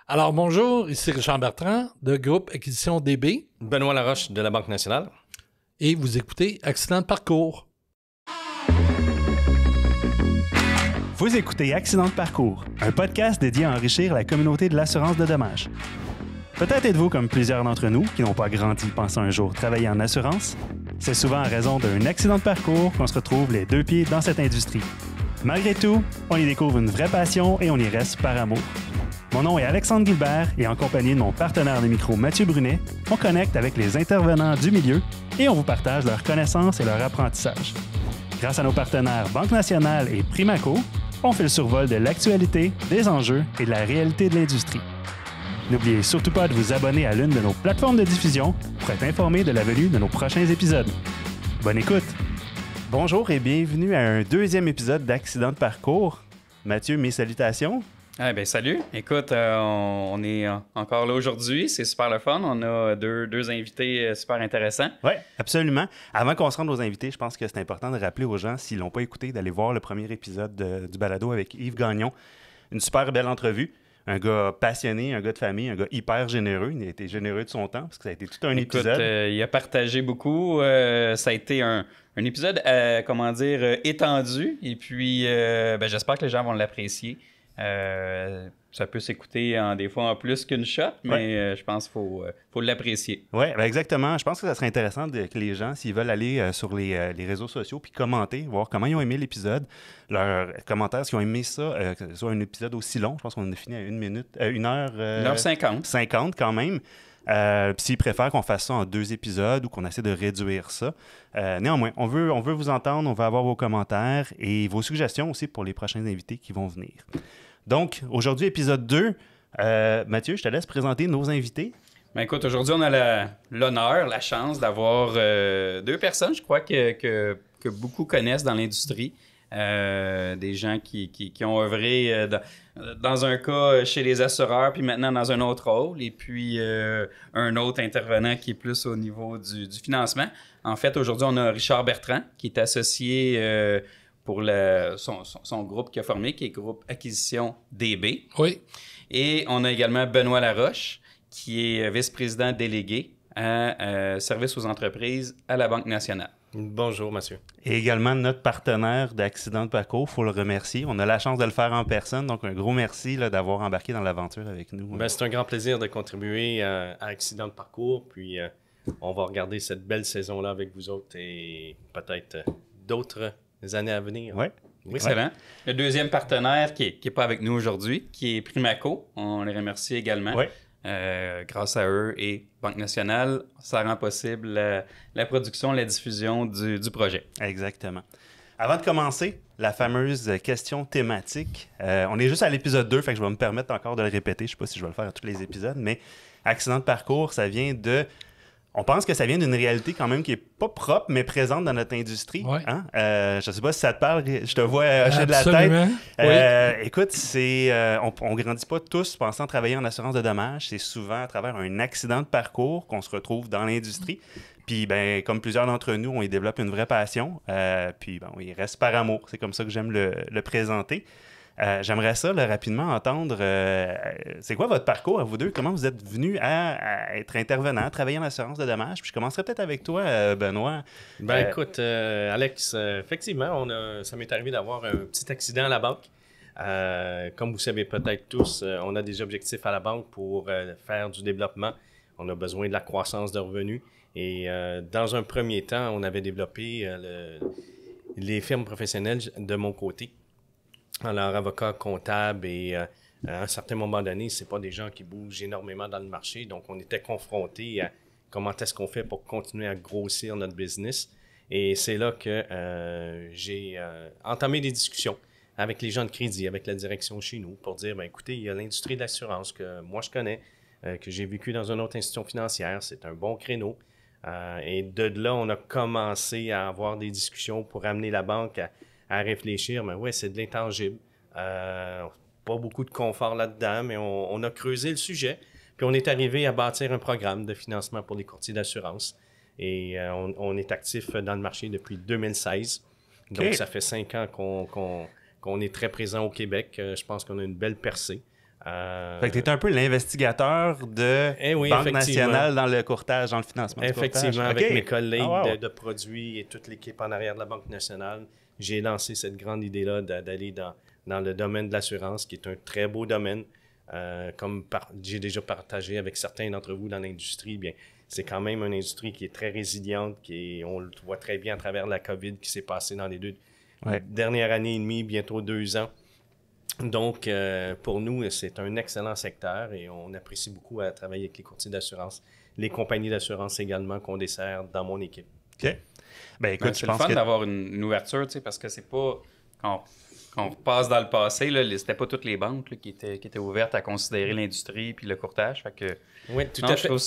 Alors, bonjour, ici Richard Bertrand de Groupe Acquisition DB. Benoît Laroche de la Banque nationale. Et vous écoutez Accident de parcours. Vous écoutez Accident de parcours, un podcast dédié à enrichir la communauté de l'assurance de dommages. Peut-être êtes-vous comme plusieurs d'entre nous qui n'ont pas grandi pensant un jour travailler en assurance. C'est souvent en raison d'un accident de parcours qu'on se retrouve les deux pieds dans cette industrie. Malgré tout, on y découvre une vraie passion et on y reste par amour. Mon nom est Alexandre Guilbert et en compagnie de mon partenaire de micro Mathieu Brunet, on connecte avec les intervenants du milieu et on vous partage leurs connaissances et leur apprentissage. Grâce à nos partenaires Banque nationale et Primaco, on fait le survol de l'actualité, des enjeux et de la réalité de l'industrie. N'oubliez surtout pas de vous abonner à l'une de nos plateformes de diffusion pour être informé de la venue de nos prochains épisodes. Bonne écoute! Bonjour et bienvenue à un deuxième épisode d'Accident de parcours. Mathieu, mes salutations. Salut. Écoute, on est encore là aujourd'hui. C'est super le fun. On a deux invités super intéressants. Oui, absolument. Avant qu'on se rende aux invités, je pense que c'est important de rappeler aux gens, s'ils ne l'ont pas écouté, d'aller voir le premier épisode du balado avec Yves Gagnon. Une super belle entrevue. Un gars passionné, un gars de famille, un gars hyper généreux. Il a été généreux de son temps parce que ça a été tout un épisode. Il a partagé beaucoup. Ça a été un épisode, étendu. Et puis, j'espère que les gens vont l'apprécier. Ça peut s'écouter des fois en plus qu'une shot, mais je pense qu'il faut l'apprécier. Oui, exactement. Je pense que ça serait intéressant que les gens, s'ils veulent aller sur les réseaux sociaux puis commenter, voir comment ils ont aimé l'épisode, leurs commentaires, s'ils ont aimé ça, que ce soit un épisode aussi long. Je pense qu'on a fini à 1h... 1h50. 50 quand même. Puis s'ils préfèrent qu'on fasse ça en 2 épisodes ou qu'on essaie de réduire ça. Néanmoins, on veut vous entendre, on veut avoir vos commentaires et vos suggestions aussi pour les prochains invités qui vont venir. Donc, aujourd'hui, épisode 2. Mathieu, je te laisse présenter nos invités. Écoute, aujourd'hui, on a l'honneur, la chance d'avoir 2 personnes, je crois, que beaucoup connaissent dans l'industrie. Des gens qui ont œuvré dans un cas chez les assureurs, puis maintenant dans un autre rôle, et puis un autre intervenant qui est plus au niveau du financement. En fait, aujourd'hui, on a Richard Bertrand, qui est associé pour son groupe qu'il a formé, qui est Groupe Acquisition DB. Oui. Et on a également Benoît Laroche, qui est vice-président délégué à services aux entreprises à la Banque nationale. Bonjour, monsieur. Et également notre partenaire d'Accident de parcours, il faut le remercier. On a la chance de le faire en personne, donc un gros merci d'avoir embarqué dans l'aventure avec nous. C'est un grand plaisir de contribuer à Accident de parcours, puis on va regarder cette belle saison-là avec vous autres et peut-être d'autres années à venir. Ouais. Excellent. Le deuxième partenaire qui est pas avec nous aujourd'hui, qui est Primaco, on les remercie également. Ouais. Grâce à eux et Banque nationale, ça rend possible la production, la diffusion du projet. Exactement. Avant de commencer, la fameuse question thématique. On est juste à l'épisode 2, fait que je vais me permettre encore de le répéter. Je ne sais pas si je vais le faire à tous les épisodes, mais accident de parcours, ça vient de... On pense que ça vient d'une réalité quand même qui n'est pas propre, mais présente dans notre industrie. Ouais. Hein? Je ne sais pas si ça te parle, je te vois hocher de la Absolument. tête. Écoute, on ne grandit pas tous pensant travailler en assurance de dommages. C'est souvent à travers un accident de parcours qu'on se retrouve dans l'industrie. Puis, comme plusieurs d'entre nous, on y développe une vraie passion. Puis, on y reste par amour. C'est comme ça que j'aime le présenter. J'aimerais ça rapidement entendre, c'est quoi votre parcours à vous deux? Comment vous êtes venus à être intervenant, travailler en assurance de dommages? Puis je commencerai peut-être avec toi, Benoît. Écoute, Alex, effectivement, ça m'est arrivé d'avoir un petit accident à la banque. Comme vous savez peut-être tous, on a des objectifs à la banque pour faire du développement. On a besoin de la croissance de revenus. Et dans un premier temps, on avait développé les firmes professionnelles de mon côté. Alors, avocat, comptable et à un certain moment donné, c'est pas des gens qui bougent énormément dans le marché. Donc, on était confrontés à comment est-ce qu'on fait pour continuer à grossir notre business. Et c'est là que j'ai entamé des discussions avec les gens de crédit, avec la direction chez nous pour dire, écoutez, il y a l'industrie de l'assurance que moi je connais, que j'ai vécu dans une autre institution financière. C'est un bon créneau. Et de là, on a commencé à avoir des discussions pour amener la banque à réfléchir, mais ouais, c'est de l'intangible. Pas beaucoup de confort là-dedans, mais on a creusé le sujet. Puis on est arrivé à bâtir un programme de financement pour les courtiers d'assurance. Et on est actif dans le marché depuis 2016. Donc, ça fait 5 ans qu'on est très présent au Québec. Je pense qu'on a une belle percée. Fait que tu es un peu l'investigateur de oui, Banque nationale dans le courtage, dans le financement du courtage. Effectivement, avec mes collègues wow. de produits et toute l'équipe en arrière de la Banque nationale, j'ai lancé cette grande idée-là d'aller dans le domaine de l'assurance, qui est un très beau domaine. Comme j'ai déjà partagé avec certains d'entre vous dans l'industrie, bien, c'est quand même une industrie qui est très résiliente, on le voit très bien à travers la COVID qui s'est passée dans les dernières années et demie, bientôt 2 ans. Donc, pour nous, c'est un excellent secteur et on apprécie beaucoup à travailler avec les courtiers d'assurance, les compagnies d'assurance également qu'on dessert dans mon équipe. OK. Ben écoute, c'est le fun d'avoir une ouverture, tu sais, parce que c'est pas... Quand on repasse dans le passé, là, c'était pas toutes les banques là, qui étaient ouvertes à considérer l'industrie puis le courtage. Fait que, oui, tout à fait. Je trouve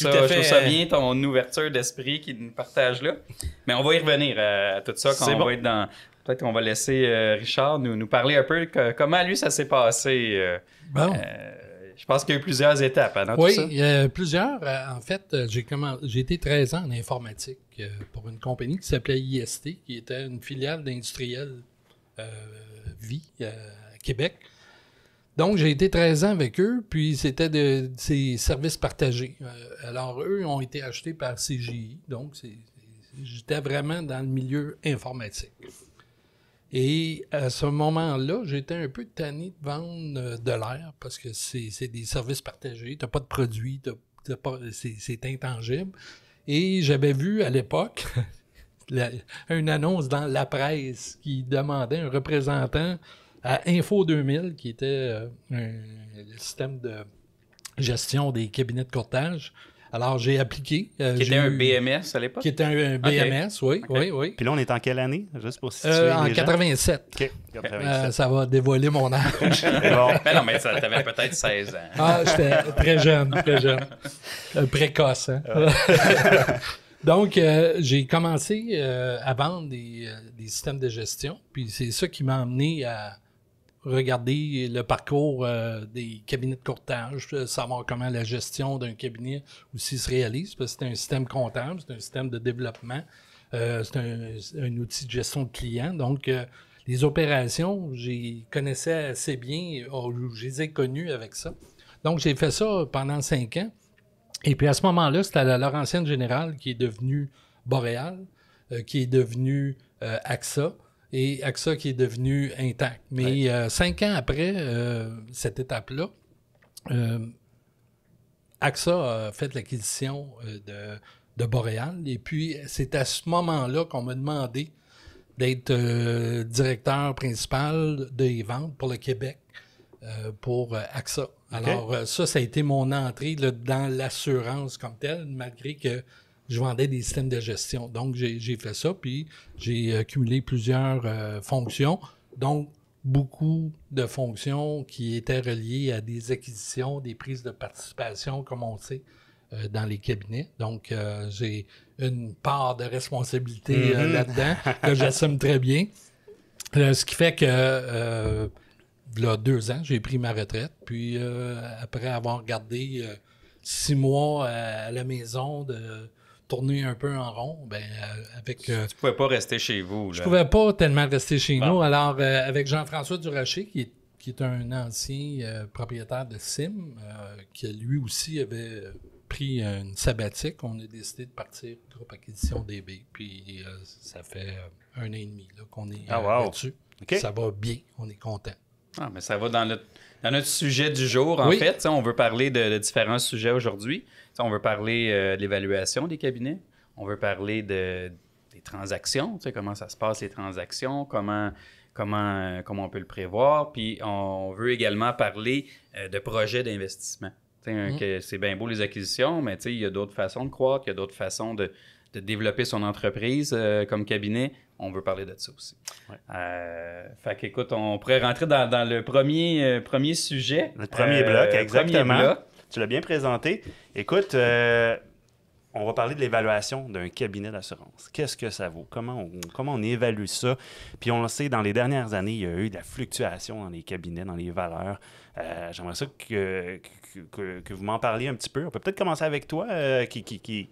ça bien, ton ouverture d'esprit qui nous partage là. Mais on va y revenir à tout ça quand on va être dans... Peut-être qu'on va laisser Richard nous parler un peu comment lui ça s'est passé. Bon. Je pense qu'il y a eu plusieurs étapes dans tout ça. Oui, il y a plusieurs. En fait, j'ai été 13 ans en informatique pour une compagnie qui s'appelait IST, qui était une filiale d'industriel Vie à Québec. Donc, j'ai été 13 ans avec eux, puis c'était ces services partagés. Alors, eux ont été achetés par CGI, donc j'étais vraiment dans le milieu informatique. Et à ce moment-là, j'étais un peu tanné de vendre de l'air parce que c'est des services partagés. Tu n'as pas de produit, c'est intangible. Et j'avais vu à l'époque une annonce dans la presse qui demandait un représentant à Info 2000, qui était un système de gestion des cabinets de courtage. Alors, j'ai appliqué. Qui était un BMS à l'époque? Qui était un BMS, oui, okay. oui. Puis là, on est en quelle année, juste pour situer en les 87. OK, 87. Ça va dévoiler mon âge. Bon. Mais non, mais t'avais peut-être 16 ans. Ah, j'étais très jeune. Précoce, hein? Donc, j'ai commencé à vendre des systèmes de gestion. Puis c'est ça qui m'a amené à regarder le parcours des cabinets de courtage, savoir comment la gestion d'un cabinet aussi se réalise, parce que c'est un système comptable, c'est un système de développement, c'est un outil de gestion de clients. Donc, les opérations, j'y connaissais assez bien, je les ai connues avec ça. Donc, j'ai fait ça pendant 5 ans. Et puis, à ce moment-là, c'était la Laurentienne Générale qui est devenue Boréal, qui est devenue AXA, et AXA qui est devenu Intact. Mais 5 ans après cette étape-là, AXA a fait l'acquisition de Boréal. Et puis, c'est à ce moment-là qu'on m'a demandé d'être directeur principal des ventes pour le Québec pour AXA. Alors, ça a été mon entrée là, dans l'assurance comme telle, malgré que je vendais des systèmes de gestion. Donc, j'ai fait ça, puis j'ai accumulé plusieurs fonctions, donc beaucoup de fonctions qui étaient reliées à des acquisitions, des prises de participation, comme on sait, dans les cabinets. Donc, j'ai une part de responsabilité là-dedans que j'assume très bien. Ce qui fait que, là, 2 ans, j'ai pris ma retraite. Puis, après avoir gardé 6 mois à la maison de tourner un peu en rond, ben avec... Tu pouvais pas rester chez vous, là. Je pouvais pas tellement rester chez nous. Alors, avec Jean-François Durocher, qui est un ancien propriétaire de CIM, qui lui aussi avait pris une sabbatique, on a décidé de partir groupe acquisition DB. Puis, ça fait 1 an et demi là, qu'on est là-dessus. Okay. Ça va bien, on est content. Ah, mais ça va dans notre sujet du jour, en fait. On veut parler de différents sujets aujourd'hui. On veut parler de l'évaluation des cabinets. On veut parler des transactions, comment ça se passe, les transactions, comment on peut le prévoir. Puis on veut également parler de projets d'investissement. C'est bien beau les acquisitions, mais il y a d'autres façons de croître, il y a d'autres façons de développer son entreprise comme cabinet. On veut parler de ça aussi. Ouais. Fait qu'écoute, on pourrait rentrer dans le premier sujet. Le premier bloc, exactement. Premier bloc. Tu l'as bien présenté. Écoute, on va parler de l'évaluation d'un cabinet d'assurance. Qu'est-ce que ça vaut? Comment on évalue ça? Puis on le sait, dans les dernières années, il y a eu de la fluctuation dans les cabinets, dans les valeurs. J'aimerais ça que vous m'en parliez un petit peu. On peut peut-être commencer avec toi, qui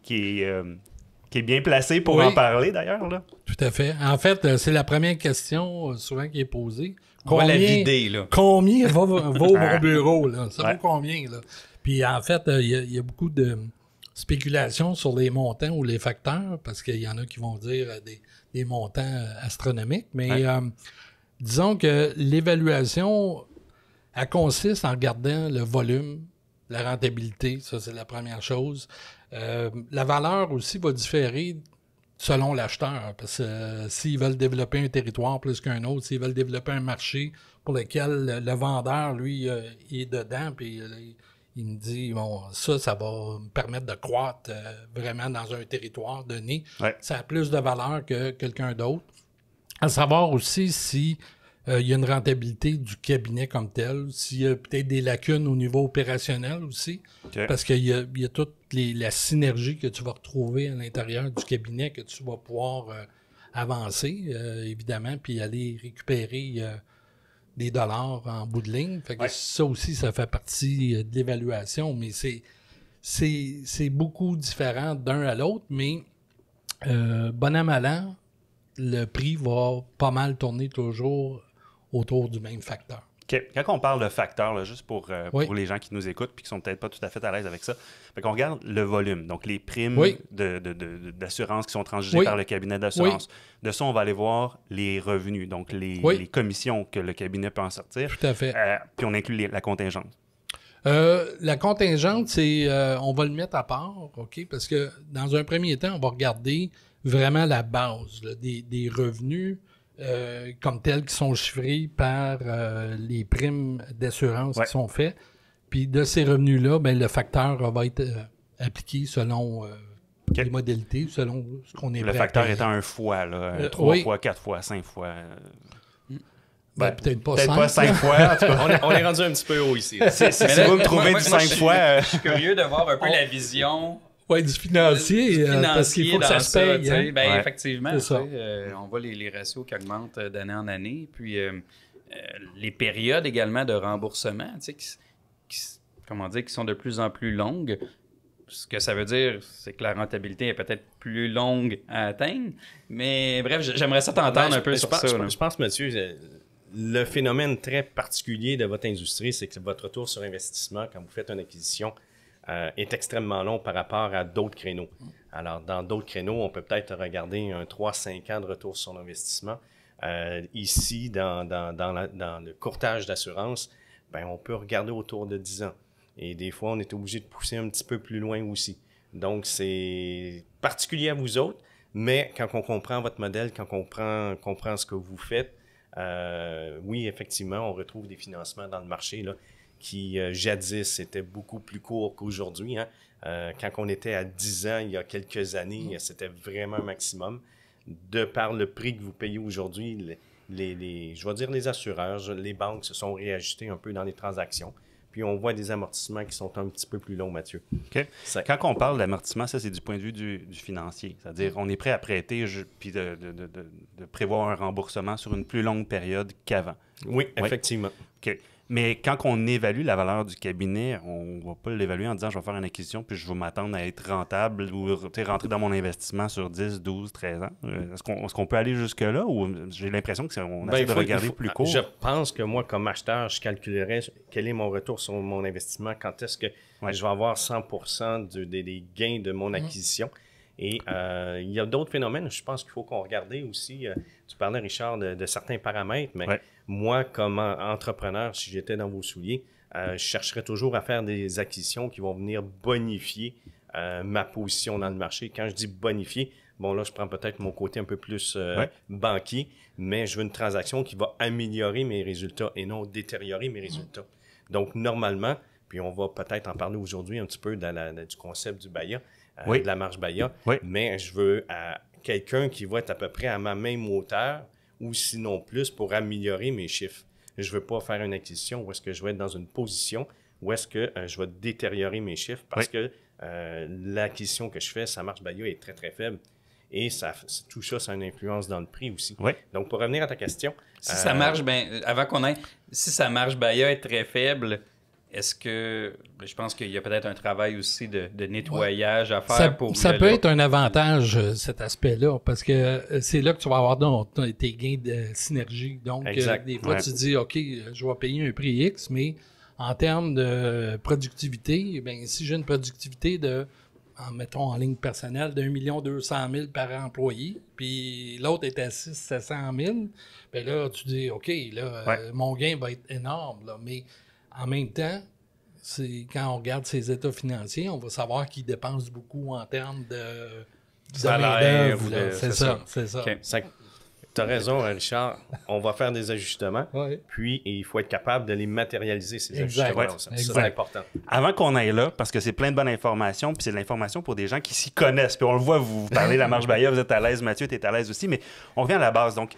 qui est bien placé pour Oui. en parler, d'ailleurs. Là. Tout à fait. En fait, c'est la première question souvent qui est posée. On va la vider, là. Combien vaut mon bureau? Là? Ça Ouais. vaut combien? Là? Puis en fait, il y a beaucoup de spéculations sur les montants ou les facteurs, parce qu'il y en a qui vont dire des montants astronomiques. Mais disons que l'évaluation, elle consiste en regardant le volume, la rentabilité, ça c'est la première chose. La valeur aussi va différer selon l'acheteur, parce que s'ils veulent développer un territoire plus qu'un autre, s'ils veulent développer un marché pour lequel le vendeur, lui, est dedans, puis il me dit, bon, ça va me permettre de croître vraiment dans un territoire donné. Ouais. Ça a plus de valeur que quelqu'un d'autre. À savoir aussi si il y a une rentabilité du cabinet comme tel, s'il y a peut-être des lacunes au niveau opérationnel aussi, OK. parce qu'il y a toute la synergie que tu vas retrouver à l'intérieur du cabinet que tu vas pouvoir avancer, évidemment, puis aller récupérer des dollars en bout de ligne. Fait que ça aussi, ça fait partie de l'évaluation, mais c'est beaucoup différent d'un à l'autre, mais bon an, mal an, le prix va pas mal tourner toujours autour du même facteur. OK. Quand on parle de facteurs, là, juste pour Oui. les gens qui nous écoutent et qui sont peut-être pas tout à fait à l'aise avec ça, fait qu'on regarde le volume, donc les primes Oui. d'assurance qui sont transigées Oui. par le cabinet d'assurance. De ça, on va aller voir les revenus, donc les commissions que le cabinet peut en sortir. Tout à fait. Puis on inclut la contingente. La contingente, on va le mettre à part, OK? Parce que dans un premier temps, on va regarder vraiment la base là, des revenus comme tels qui sont chiffrés par les primes d'assurance qui sont faites. Puis de ces revenus-là, ben, le facteur va être appliqué selon les modalités, selon ce qu'on est Le prêt à facteur payer. étant un fois, là, 3 fois, 4 fois, 5 fois. Ben, peut-être pas Peut-être pas 5 5 fois. En tout cas. On est rendu un petit peu haut ici. Si vous me trouvez du 5 fois... Je suis curieux de voir un peu la vision Oui, du financier, parce qu'il faut que ça dans se paye. tu sais. Hein? Ben, Ouais. effectivement, C'est ça. tu sais, on voit les ratios qui augmentent d'année en année. Puis les périodes également de remboursement, tu sais, qui sont de plus en plus longues. Ce que ça veut dire, c'est que la rentabilité est peut-être plus longue à atteindre. Mais bref, j'aimerais ça t'entendre un peu sur ça. là. Je pense, Mathieu, le phénomène très particulier de votre industrie, c'est que votre retour sur investissement, quand vous faites une acquisition, est extrêmement long par rapport à d'autres créneaux. Alors, dans d'autres créneaux, on peut peut-être regarder un 3-5 ans de retour sur l'investissement. Ici, dans le courtage d'assurance, ben, on peut regarder autour de 10 ans. Et des fois, on est obligé de pousser un petit peu plus loin aussi. Donc, c'est particulier à vous autres, mais quand on comprend votre modèle, quand on comprend ce que vous faites, oui, effectivement, on retrouve des financements dans le marché là, qui, jadis, étaient beaucoup plus courts qu'aujourd'hui. Hein. Quand on était à 10 ans, il y a quelques années, c'était vraiment un maximum. De par le prix que vous payez aujourd'hui, je vais dire les assureurs, les banques se sont réajustées un peu dans les transactions. Puis on voit des amortissements qui sont un petit peu plus longs, Mathieu. OK. Quand on parle d'amortissement, ça, c'est du point de vue du financier. C'est-à-dire, on est prêt à prêter puis de prévoir un remboursement sur une plus longue période qu'avant. Oui, effectivement. OK. Mais quand on évalue la valeur du cabinet, on ne va pas l'évaluer en disant « je vais faire une acquisition puis je vais m'attendre à être rentable ou rentrer dans mon investissement sur 10, 12, 13 ans. » Est-ce qu'on peut aller jusque-là ou j'ai l'impression qu'on essaie de regarder plus court? Je pense que moi, comme acheteur, je calculerais quel est mon retour sur mon investissement, quand est-ce que je vais avoir 100% des gains de mon acquisition. Et il y a d'autres phénomènes, je pense qu'il faut qu'on regarde aussi. Tu parlais, Richard, de certains paramètres, mais moi, comme entrepreneur, si j'étais dans vos souliers, je chercherais toujours à faire des acquisitions qui vont venir bonifier ma position dans le marché. Quand je dis bonifier, bon là, je prends peut-être mon côté un peu plus banquier, mais je veux une transaction qui va améliorer mes résultats et non détériorer mes résultats. Donc, normalement, puis on va peut-être en parler aujourd'hui un petit peu du concept du BAIA, de la marge BAIA, mais je veux quelqu'un qui va être à peu près à ma même hauteur ou sinon plus pour améliorer mes chiffres. Je ne veux pas faire une acquisition où est-ce que je vais être dans une position où est-ce que je vais détériorer mes chiffres parce que l'acquisition que je fais, sa marge BAIA est très, très faible. Et tout ça, ça a une influence dans le prix aussi. Donc, pour revenir à ta question... Si ça marche, avant qu'on aille, si sa marge BAIA est très faible, est-ce que... Je pense qu'il y a peut-être un travail aussi de nettoyage à faire ça peut être un avantage, cet aspect-là, parce que c'est là que tu vas avoir tes gains de synergie. Donc, des fois, tu dis, OK, je vais payer un prix X, mais en termes de productivité, bien, si j'ai une productivité mettons en ligne personnelle, d'1 200 000 par employé, puis l'autre est à 700 000, bien là, tu dis, OK, là, mon gain va être énorme, là, mais en même temps, quand on regarde ses états financiers, on va savoir qu'il dépense beaucoup en termes de salaire. C'est ça. Okay. Tu as raison, Richard. On va faire des ajustements. Ouais. Puis, il faut être capable de les matérialiser, ces ajustements. Ouais. Ça, c'est important. Avant qu'on aille là, parce que c'est plein de bonnes informations, puis c'est de l'information pour des gens qui s'y connaissent. Puis on le voit, vous parlez de la marge Bahia, vous êtes à l'aise, Mathieu, tu es à l'aise aussi, mais on revient à la base. Donc,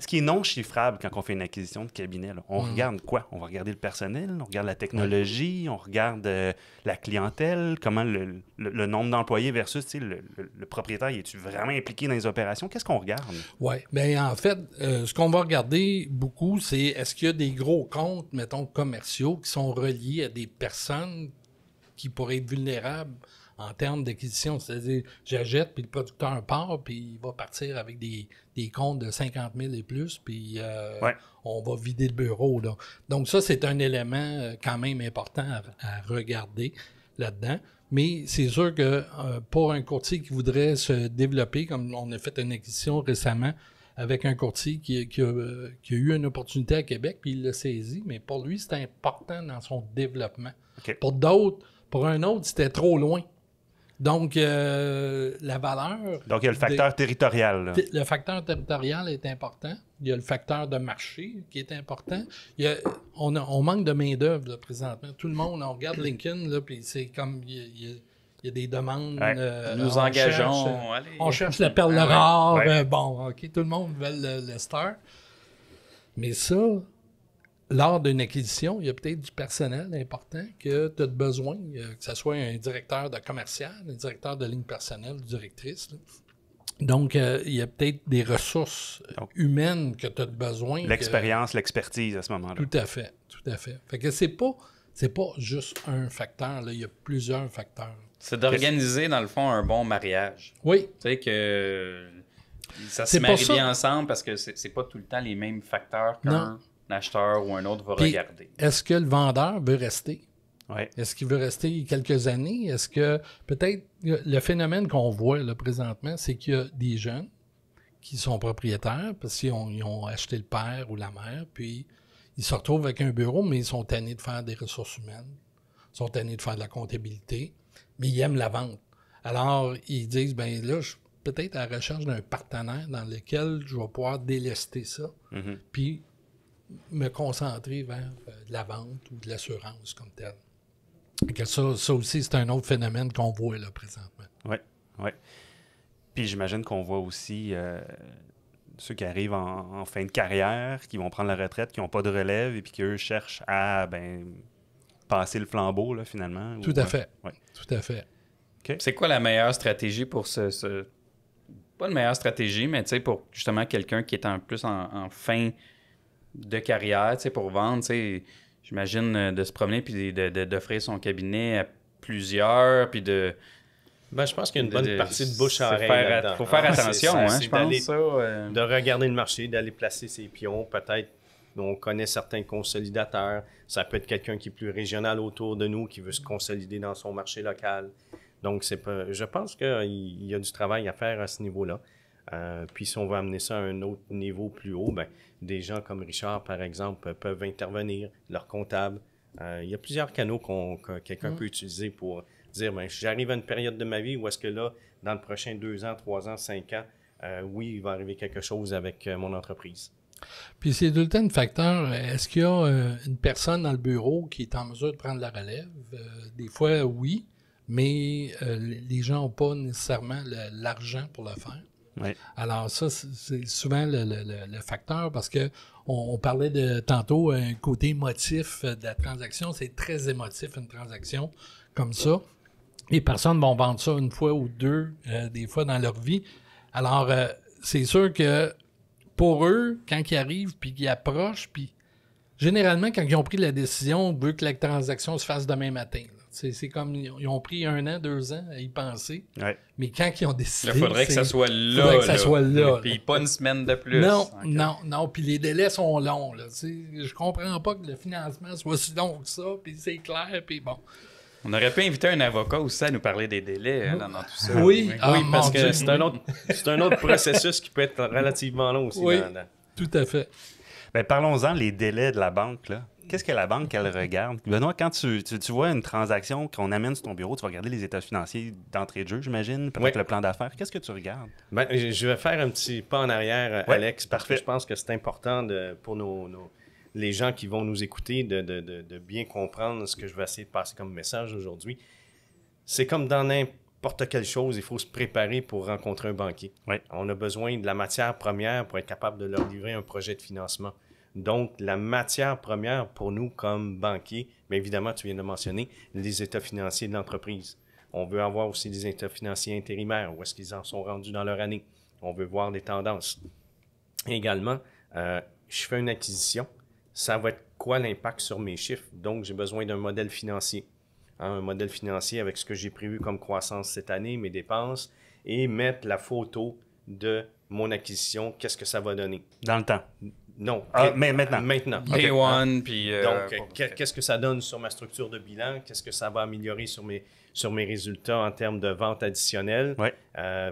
ce qui est non chiffrable quand on fait une acquisition de cabinet, là, on regarde quoi? On va regarder le personnel, on regarde la technologie, on regarde la clientèle, comment le nombre d'employés versus le propriétaire, est-tu vraiment impliqué dans les opérations? Qu'est-ce qu'on regarde? Oui, bien en fait, ce qu'on va regarder beaucoup, c'est est-ce qu'il y a des gros comptes, mettons, commerciaux qui sont reliés à des personnes qui pourraient être vulnérables en termes d'acquisition. C'est-à-dire, j'achète, puis le producteur part, puis il va partir avec des comptes de 50 000 et plus, puis on va vider le bureau. Là. Donc ça, c'est un élément quand même important à regarder là-dedans. Mais c'est sûr que pour un courtier qui voudrait se développer, comme on a fait une acquisition récemment avec un courtier qui a eu une opportunité à Québec, puis il l'a saisi, mais pour lui, c'était important dans son développement. Okay. Pour un autre, c'était trop loin. Donc, la valeur... Donc, il y a le facteur territorial. Là. Le facteur territorial est important. Il y a le facteur de marché qui est important. On manque de main-d'œuvre présentement. Tout le monde, on regarde Lincoln, là, puis c'est comme... Il y a des demandes. Nous engageons. On cherche la perle rare. Bon, OK, tout le monde veut le star. Mais ça... Lors d'une acquisition, il y a peut-être du personnel important que tu as besoin, que ce soit un directeur de commercial, un directeur de ligne personnelle, directrice. Là. Donc, il y a peut-être des ressources humaines que tu as besoin. L'expérience, l'expertise à ce moment-là. Tout à fait. Fait que c'est pas juste un facteur, là, il y a plusieurs facteurs. C'est d'organiser, dans le fond, un bon mariage. Oui. Tu sais que ça se marie bien ensemble parce que c'est pas tout le temps les mêmes facteurs qu'un acheteur ou un autre va regarder. Est-ce que le vendeur veut rester? Oui. Est-ce qu'il veut rester quelques années? Est-ce que peut-être le phénomène qu'on voit là, présentement, c'est qu'il y a des jeunes qui sont propriétaires parce qu'ils ont acheté le père ou la mère, puis ils se retrouvent avec un bureau, mais ils sont tannés de faire des ressources humaines, ils sont tannés de faire de la comptabilité, mais ils aiment la vente. Alors, ils disent, ben là, je suis peut-être à la recherche d'un partenaire dans lequel je vais pouvoir délester ça, puis me concentrer vers de la vente ou de l'assurance comme telle. Que ça aussi, c'est un autre phénomène qu'on voit là présentement. Oui. Puis j'imagine qu'on voit aussi ceux qui arrivent en fin de carrière, qui vont prendre la retraite, qui n'ont pas de relève et puis qui, eux, cherchent à passer le flambeau, là, finalement. Tout à fait. Okay. C'est quoi la meilleure stratégie pour Pas la meilleure stratégie, mais pour justement quelqu'un qui est plus en fin de carrière, pour vendre, j'imagine de se promener puis d'offrir son cabinet à plusieurs, puis de... je pense qu'il y a une bonne partie de bouche à oreille. Il faut faire attention, je pense. De regarder le marché, d'aller placer ses pions. Peut-être on connaît certains consolidateurs. Ça peut être quelqu'un qui est plus régional autour de nous, qui veut se consolider dans son marché local. Donc, je pense qu'il y a du travail à faire à ce niveau-là. Puis si on veut amener ça à un autre niveau plus haut, des gens comme Richard, par exemple, peuvent intervenir, leur comptable. Il y a plusieurs canaux que quelqu'un peut utiliser pour dire, j'arrive à une période de ma vie où est-ce que là, dans le prochain 2 ans, 3 ans, 5 ans, oui, il va arriver quelque chose avec mon entreprise. Puis c'est tout le temps un facteur. Est-ce qu'il y a une personne dans le bureau qui est en mesure de prendre la relève? Des fois, oui, mais les gens n'ont pas nécessairement l'argent pour le faire. Oui. Alors ça, c'est souvent le facteur parce que on parlait tantôt un côté émotif de la transaction. C'est très émotif, une transaction comme ça. Les personnes vont vendre ça une fois ou deux, des fois dans leur vie. Alors, c'est sûr que pour eux, quand ils arrivent puis qu'ils approchent, puis généralement, quand ils ont pris la décision, on veut que la transaction se fasse demain matin. Là. C'est comme, ils ont pris 1 an, 2 ans à y penser. Ouais. Mais quand ils ont décidé... Il faudrait que ça soit là. Faudrait que ça soit là. Puis pas une semaine de plus. Non, Ok. non. Puis les délais sont longs. Là, je comprends pas que le financement soit si long que ça. Puis c'est clair. Puis bon. On aurait pu inviter un avocat aussi à nous parler des délais dans tout ça. Oui, Oui, parce mon que Dieu. c'est un autre processus qui peut être relativement long aussi. Oui. Tout à fait. Ben, parlons-en, les délais de la banque, là. Qu'est-ce que la banque, elle regarde? Benoît, quand tu vois une transaction qu'on amène sur ton bureau, tu vas regarder les états financiers d'entrée de jeu, j'imagine, peut-être Oui. le plan d'affaires. Qu'est-ce que tu regardes? Ben, je vais faire un petit pas en arrière, Ouais, Alex, parce parfait. que je pense que c'est important pour les gens qui vont nous écouter de bien comprendre ce que je vais essayer de passer comme message aujourd'hui. C'est comme dans n'importe quelle chose, il faut se préparer pour rencontrer un banquier. Ouais. On a besoin de la matière première pour être capable de leur livrer un projet de financement. Donc, la matière première pour nous comme banquier, bien évidemment, tu viens de mentionner, les états financiers de l'entreprise. On veut avoir aussi des états financiers intérimaires, où est-ce qu'ils en sont rendus dans leur année. On veut voir des tendances. Également, je fais une acquisition. Ça va être quoi l'impact sur mes chiffres? Donc, j'ai besoin d'un modèle financier. Un modèle financier avec ce que j'ai prévu comme croissance cette année, mes dépenses, et mettre la photo de mon acquisition, qu'est-ce que ça va donner? Dans le temps. Non. Mais maintenant. Maintenant. Day OK. one, puis... Donc, qu'est-ce que ça donne sur ma structure de bilan? Qu'est-ce que ça va améliorer sur mes résultats en termes de vente additionnelle? Ouais.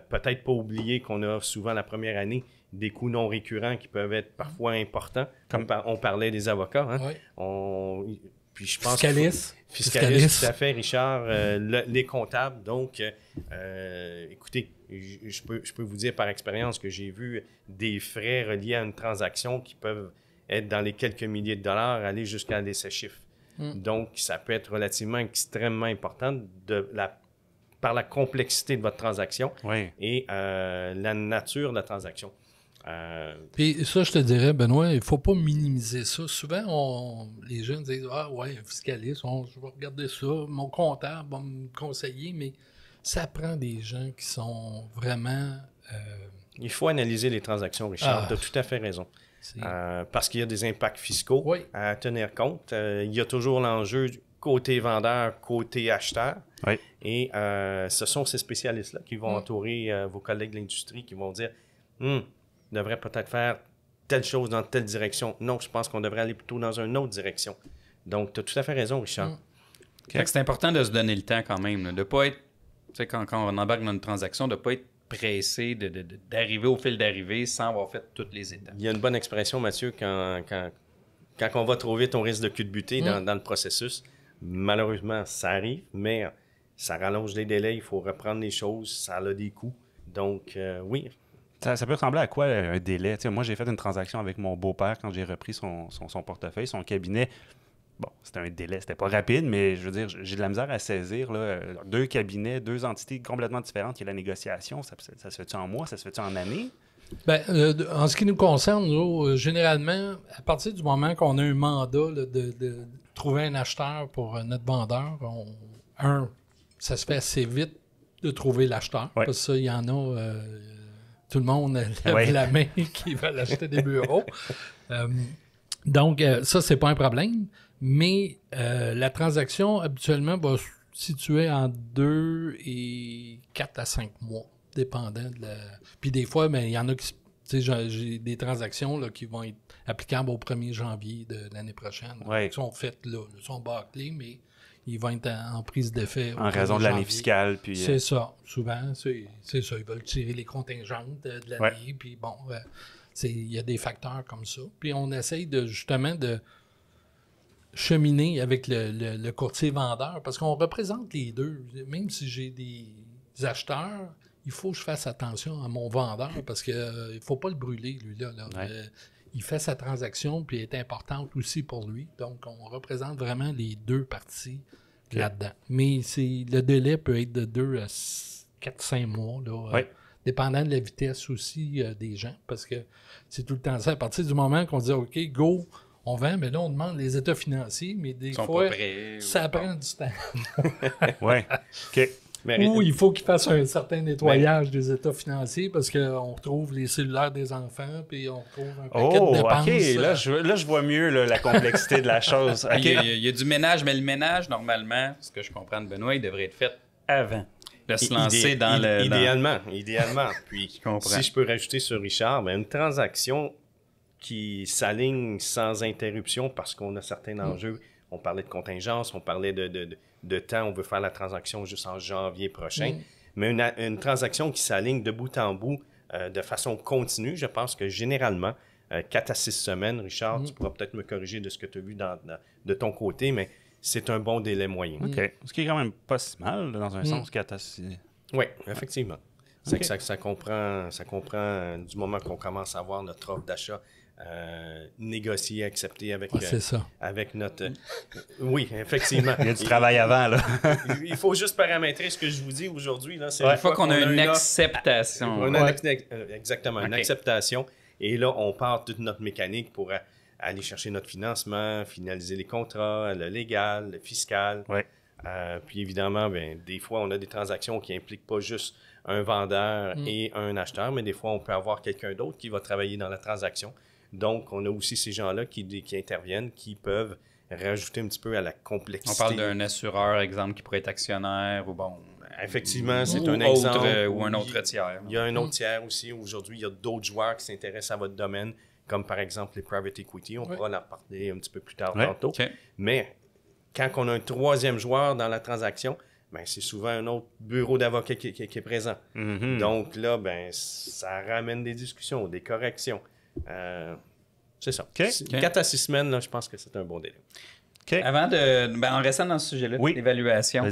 Peut-être pas oublier qu'on a souvent la première année des coûts non récurrents qui peuvent être parfois importants. Comme- On parlait des avocats. Hein? Oui. Puis je pense Fiscaliste. Fiscaliste, tout à fait, Richard. Les comptables. Donc, écoutez, je peux vous dire par expérience que j'ai vu des frais reliés à une transaction qui peuvent être dans les quelques milliers de dollars, aller jusqu'à des 7 chiffres. Donc, ça peut être relativement extrêmement important par la complexité de votre transaction Oui. et la nature de la transaction. Puis ça, je te dirais, Benoît, il faut pas minimiser ça. Souvent, les jeunes disent « Ah ouais, un fiscaliste, je vais regarder ça, mon comptable va me conseiller », mais ça prend des gens qui sont vraiment... Il faut analyser les transactions, Richard. Ah. Tu as tout à fait raison. c'est- Parce qu'il y a des impacts fiscaux Oui. à tenir compte. Il y a toujours l'enjeu du côté vendeur, côté acheteur. Oui. Et ce sont ces spécialistes-là qui vont entourer vos collègues de l'industrie, qui vont dire devrait peut-être faire telle chose dans telle direction. Non, je pense qu'on devrait aller plutôt dans une autre direction. Donc, tu as tout à fait raison, Richard. Fait que c'est important de se donner le temps quand même, là, de pas être, tu sais, quand on embarque dans une transaction, de pas être pressé d'arriver au fil d'arrivée sans avoir fait toutes les étapes. Il y a une bonne expression, Mathieu, quand on va trop vite, on risque de culbuter dans le processus. Malheureusement, ça arrive, mais ça rallonge les délais, il faut reprendre les choses, ça a des coûts. Donc, oui. Ça peut ressembler à quoi un délai? Tu sais, moi, j'ai fait une transaction avec mon beau-père quand j'ai repris son portefeuille, son cabinet. Bon, c'était un délai, c'était pas rapide, mais je veux dire, j'ai de la misère à saisir. Là, 2 cabinets, 2 entités complètement différentes. Il y a la négociation, ça se fait-tu en mois, ça se fait-tu en année? Ben, en ce qui nous concerne, nous, généralement, à partir du moment qu'on a un mandat là, de trouver un acheteur pour notre vendeur, ça se fait assez vite de trouver l'acheteur. Ouais. Parce que ça, il y en a, tout le monde lève Ouais. la main qui veulent acheter des bureaux. Donc, ça, c'est pas un problème. Mais la transaction, habituellement, va se situer en 2 et 4 à 5 mois, dépendant de la... Puis des fois, il y en a qui... Tu sais, j'ai des transactions là, qui vont être applicables au 1er janvier de l'année prochaine. Ouais. Qui sont faites là. Ils sont bâclés, mais ils vont être en prise d'effet au En raison 1er de l'année janvier. fiscale. Puis, C'est ça. Souvent, c'est ça. Ils veulent tirer les contingentes de l'année. Ouais. Puis bon, il y a des facteurs comme ça. Puis on essaye justement de cheminer avec le courtier vendeur parce qu'on représente les deux. Même si j'ai des acheteurs, il faut que je fasse attention à mon vendeur parce qu'il ne faut pas le brûler, lui-là. Là. Ouais. Il fait sa transaction puis elle est importante aussi pour lui. Donc, on représente vraiment les deux parties là-dedans. Mais le délai peut être de 2 à 4-5 mois, là, Ouais. dépendant de la vitesse aussi des gens, parce que c'est tout le temps ça. À partir du moment qu'on dit « OK, go », on vend, mais là, on demande les états financiers, mais des Ils sont fois, pas prêts. ça prend du temps. Ouais. OK. Ou il faut qu'ils fassent un certain nettoyage des états financiers parce qu'on retrouve les cellulaires des enfants puis on retrouve un paquet de dépenses. OK. Là, je vois mieux là, la complexité de la chose. OK. Il y a du ménage, mais le ménage, normalement, ce que je comprends de Benoît, il devrait être fait avant de se lancer dans le... Idéalement. Puis, si je peux rajouter sur Richard, ben, une transaction qui s'aligne sans interruption parce qu'on a certains enjeux. On parlait de contingence, on parlait de temps, on veut faire la transaction juste en janvier prochain. Mais une transaction qui s'aligne de bout en bout de façon continue, je pense que généralement, 4 à 6 semaines, Richard, tu pourras peut-être me corriger de ce que tu as vu de ton côté, mais c'est un bon délai moyen. OK. Ce qui est quand même pas si mal, dans un sens, 4 à 6. Oui, effectivement. C'est que ça comprend du moment qu'on commence à avoir notre offre d'achat négociée, acceptée avec, avec notre... Oui, effectivement. Il y a du travail avant, là. Il faut juste paramétrer ce que je vous dis aujourd'hui. Là, c'est une fois qu'on a une acceptation. Exactement, une acceptation. Et là, on part toute notre mécanique pour aller chercher notre financement, finaliser les contrats, le légal, le fiscal. Ouais. Puis évidemment, des fois, on a des transactions qui impliquent pas juste un vendeur et un acheteur, mais des fois, on peut avoir quelqu'un d'autre qui va travailler dans la transaction. Donc, on a aussi ces gens-là qui interviennent, qui peuvent rajouter un petit peu à la complexité. On parle d'un assureur, exemple, qui pourrait être actionnaire ou bon... Effectivement, c'est un exemple. Ou un autre tiers. Il y a un autre tiers aussi. Aujourd'hui, il y a d'autres joueurs qui s'intéressent à votre domaine, comme par exemple les private equity. On pourra en parler un petit peu plus tard tantôt. Okay. Mais quand on a un troisième joueur dans la transaction, c'est souvent un autre bureau d'avocat qui est présent. Donc là, ça ramène des discussions, des corrections. C'est ça. 4 à 6 semaines, là, je pense que c'est un bon délai. Avant de... en restant dans ce sujet-là, l'évaluation,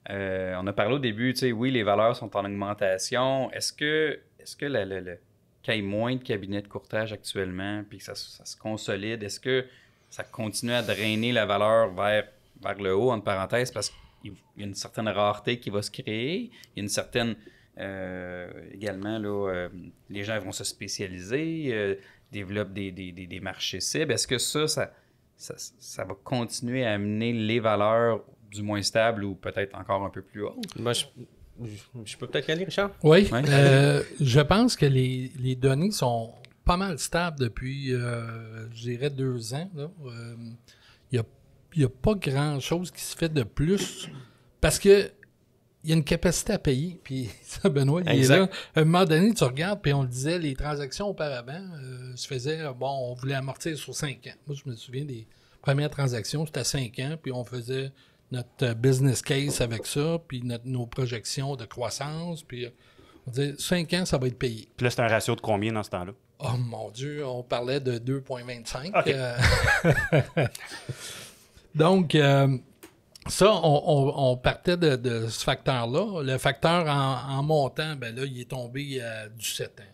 on a parlé au début, oui, les valeurs sont en augmentation. Est-ce que qu'il y ait moins de cabinets de courtage actuellement puis que ça se consolide, est-ce que ça continue à drainer la valeur vers le haut, entre parenthèses, parce qu'il y a une certaine rareté qui va se créer, il y a une certaine... également, là, les gens vont se spécialiser, développent des marchés cibles. Est-ce que ça va continuer à amener les valeurs du moins stables ou peut-être encore un peu plus hautes? Je peux peut-être y aller, Richard? Oui. Je pense que les données sont pas mal stables depuis, je dirais, 2 ans. Il n'y a pas grand-chose qui se fait de plus parce que il y a une capacité à payer. Puis ça, Benoît, il est là. À un moment donné, tu regardes, puis on le disait, les transactions auparavant se faisaient, on voulait amortir sur 5 ans. Moi, je me souviens des premières transactions, c'était à 5 ans, puis on faisait notre business case avec ça, puis nos projections de croissance, puis on disait 5 ans, ça va être payé. Puis là, c'est un ratio de combien dans ce temps-là? Oh mon Dieu, on parlait de 2,25. Okay. Donc, ça, on partait de ce facteur-là. Le facteur en montant, là, il est tombé à du 7 ans,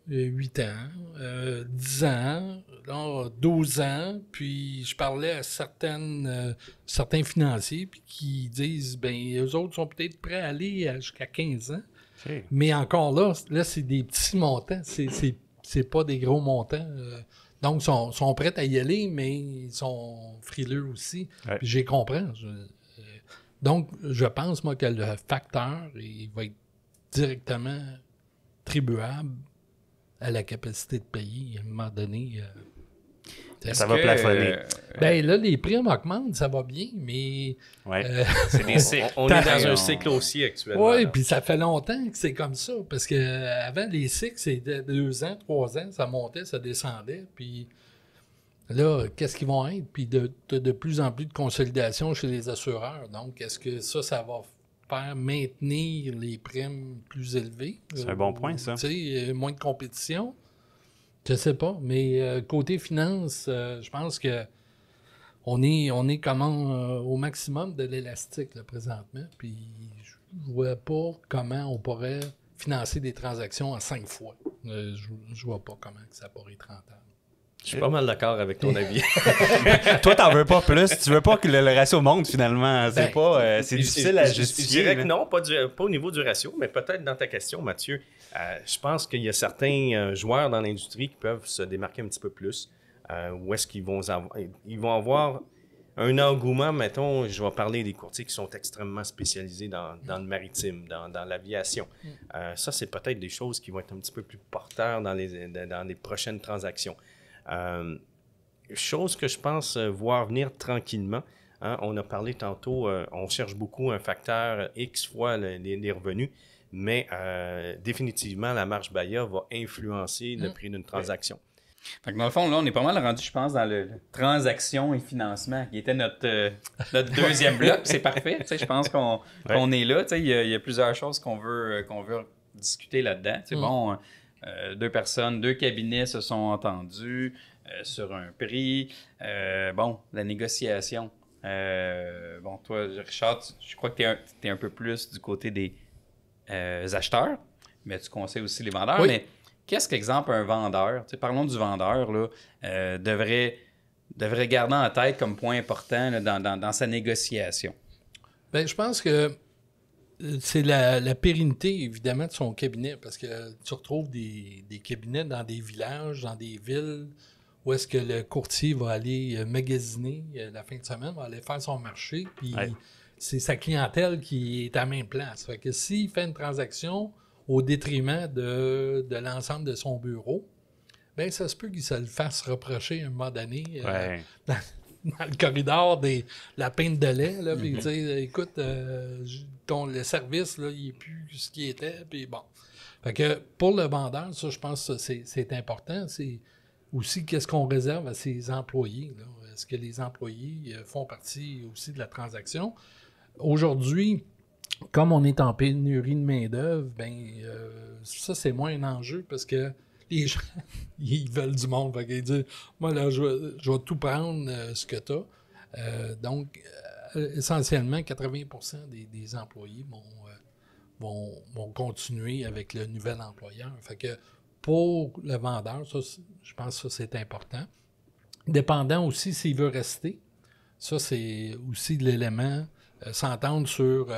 8 ans, 10 ans, là, 12 ans. Puis je parlais à certains financiers puis qui disent, eux autres sont peut-être prêts à aller jusqu'à 15 ans. Okay. Mais encore là, c'est des petits montants. C'est pas des gros montants. Donc, ils sont prêts à y aller, mais ils sont frileux aussi. Ouais. Puis j'y comprends. Donc, je pense, moi, que le facteur, il va être directement tribuable à la capacité de payer à un moment donné. Ça va plafonner. Là, les prix augmentent, ça va bien, mais... Ouais. C'est des cycles. On est dans un cycle aussi actuellement. Oui, puis ça fait longtemps que c'est comme ça, parce qu'avant, les cycles, c'était 2 ans, 3 ans, ça montait, ça descendait, puis... Là, qu'est-ce qu'ils vont être? Puis de plus en plus de consolidation chez les assureurs. Donc, est-ce que ça va faire maintenir les primes plus élevées? C'est un bon point, ça. Tu sais, moins de compétition? Je sais pas. Mais côté finance, je pense que on est comment au maximum de l'élastique là, présentement. Puis je vois pas comment on pourrait financer des transactions en 5 fois. Je vois pas comment ça pourrait être rentable. Je suis pas mal d'accord avec ton avis. Toi, t'en veux pas plus. Tu veux pas que le ratio monte, finalement. C'est difficile à justifier. Je dirais que non, pas au niveau du ratio, mais peut-être dans ta question, Mathieu. Je pense qu'il y a certains joueurs dans l'industrie qui peuvent se démarquer un petit peu plus. Où est-ce qu'ils vont avoir un engouement, mettons, je vais parler des courtiers qui sont extrêmement spécialisés dans le maritime, dans l'aviation. Ça, c'est peut-être des choses qui vont être un petit peu plus porteurs dans les prochaines transactions. Chose que je pense voir venir tranquillement. Hein, on a parlé tantôt, on cherche beaucoup un facteur X fois les revenus, mais définitivement, la marge BAYA va influencer le prix d'une transaction. Fait que dans le fond, là, on est pas mal rendu, je pense, dans le transaction et financement, qui était notre deuxième bloc. C'est parfait. Je pense qu'on est là. Il y a plusieurs choses qu'on veut discuter là-dedans. Bon, deux personnes, deux cabinets se sont entendus sur un prix. Bon, la négociation. Bon, toi, Richard, je crois que tu es un peu plus du côté des acheteurs, mais tu conseilles aussi les vendeurs. Oui. Mais qu'est-ce qu'exemple un vendeur, parlons du vendeur, là, devrait garder en tête comme point important là, dans sa négociation? Bien, je pense que c'est la pérennité, évidemment, de son cabinet, parce que tu retrouves des cabinets dans des villages, dans des villes, où est-ce que le courtier va aller magasiner la fin de semaine, va aller faire son marché, puis c'est sa clientèle qui est à la même place. Fait que s'il fait une transaction au détriment de l'ensemble de son bureau, bien, ça se peut qu'il se le fasse reprocher à un moment donné dans le corridor de la pinte de lait, là, puis dire, écoute, le service, là, il n'est plus ce qu'il était, puis bon. Fait que pour le vendeur, ça, je pense que c'est important. C'est aussi qu'est-ce qu'on réserve à ses employés, là. Est-ce que les employés font partie aussi de la transaction? Aujourd'hui, comme on est en pénurie de main-d'œuvre, ça, c'est moins un enjeu parce que les gens, ils veulent du monde. Fait qu'ils disent, moi, là, je vais tout prendre ce que tu as. Donc, essentiellement, 80% des employés vont continuer avec le nouvel employeur. Fait que pour le vendeur, ça, je pense que ça, c'est important. Dépendant aussi s'il veut rester, ça, c'est aussi de l'élément. S'entendre sur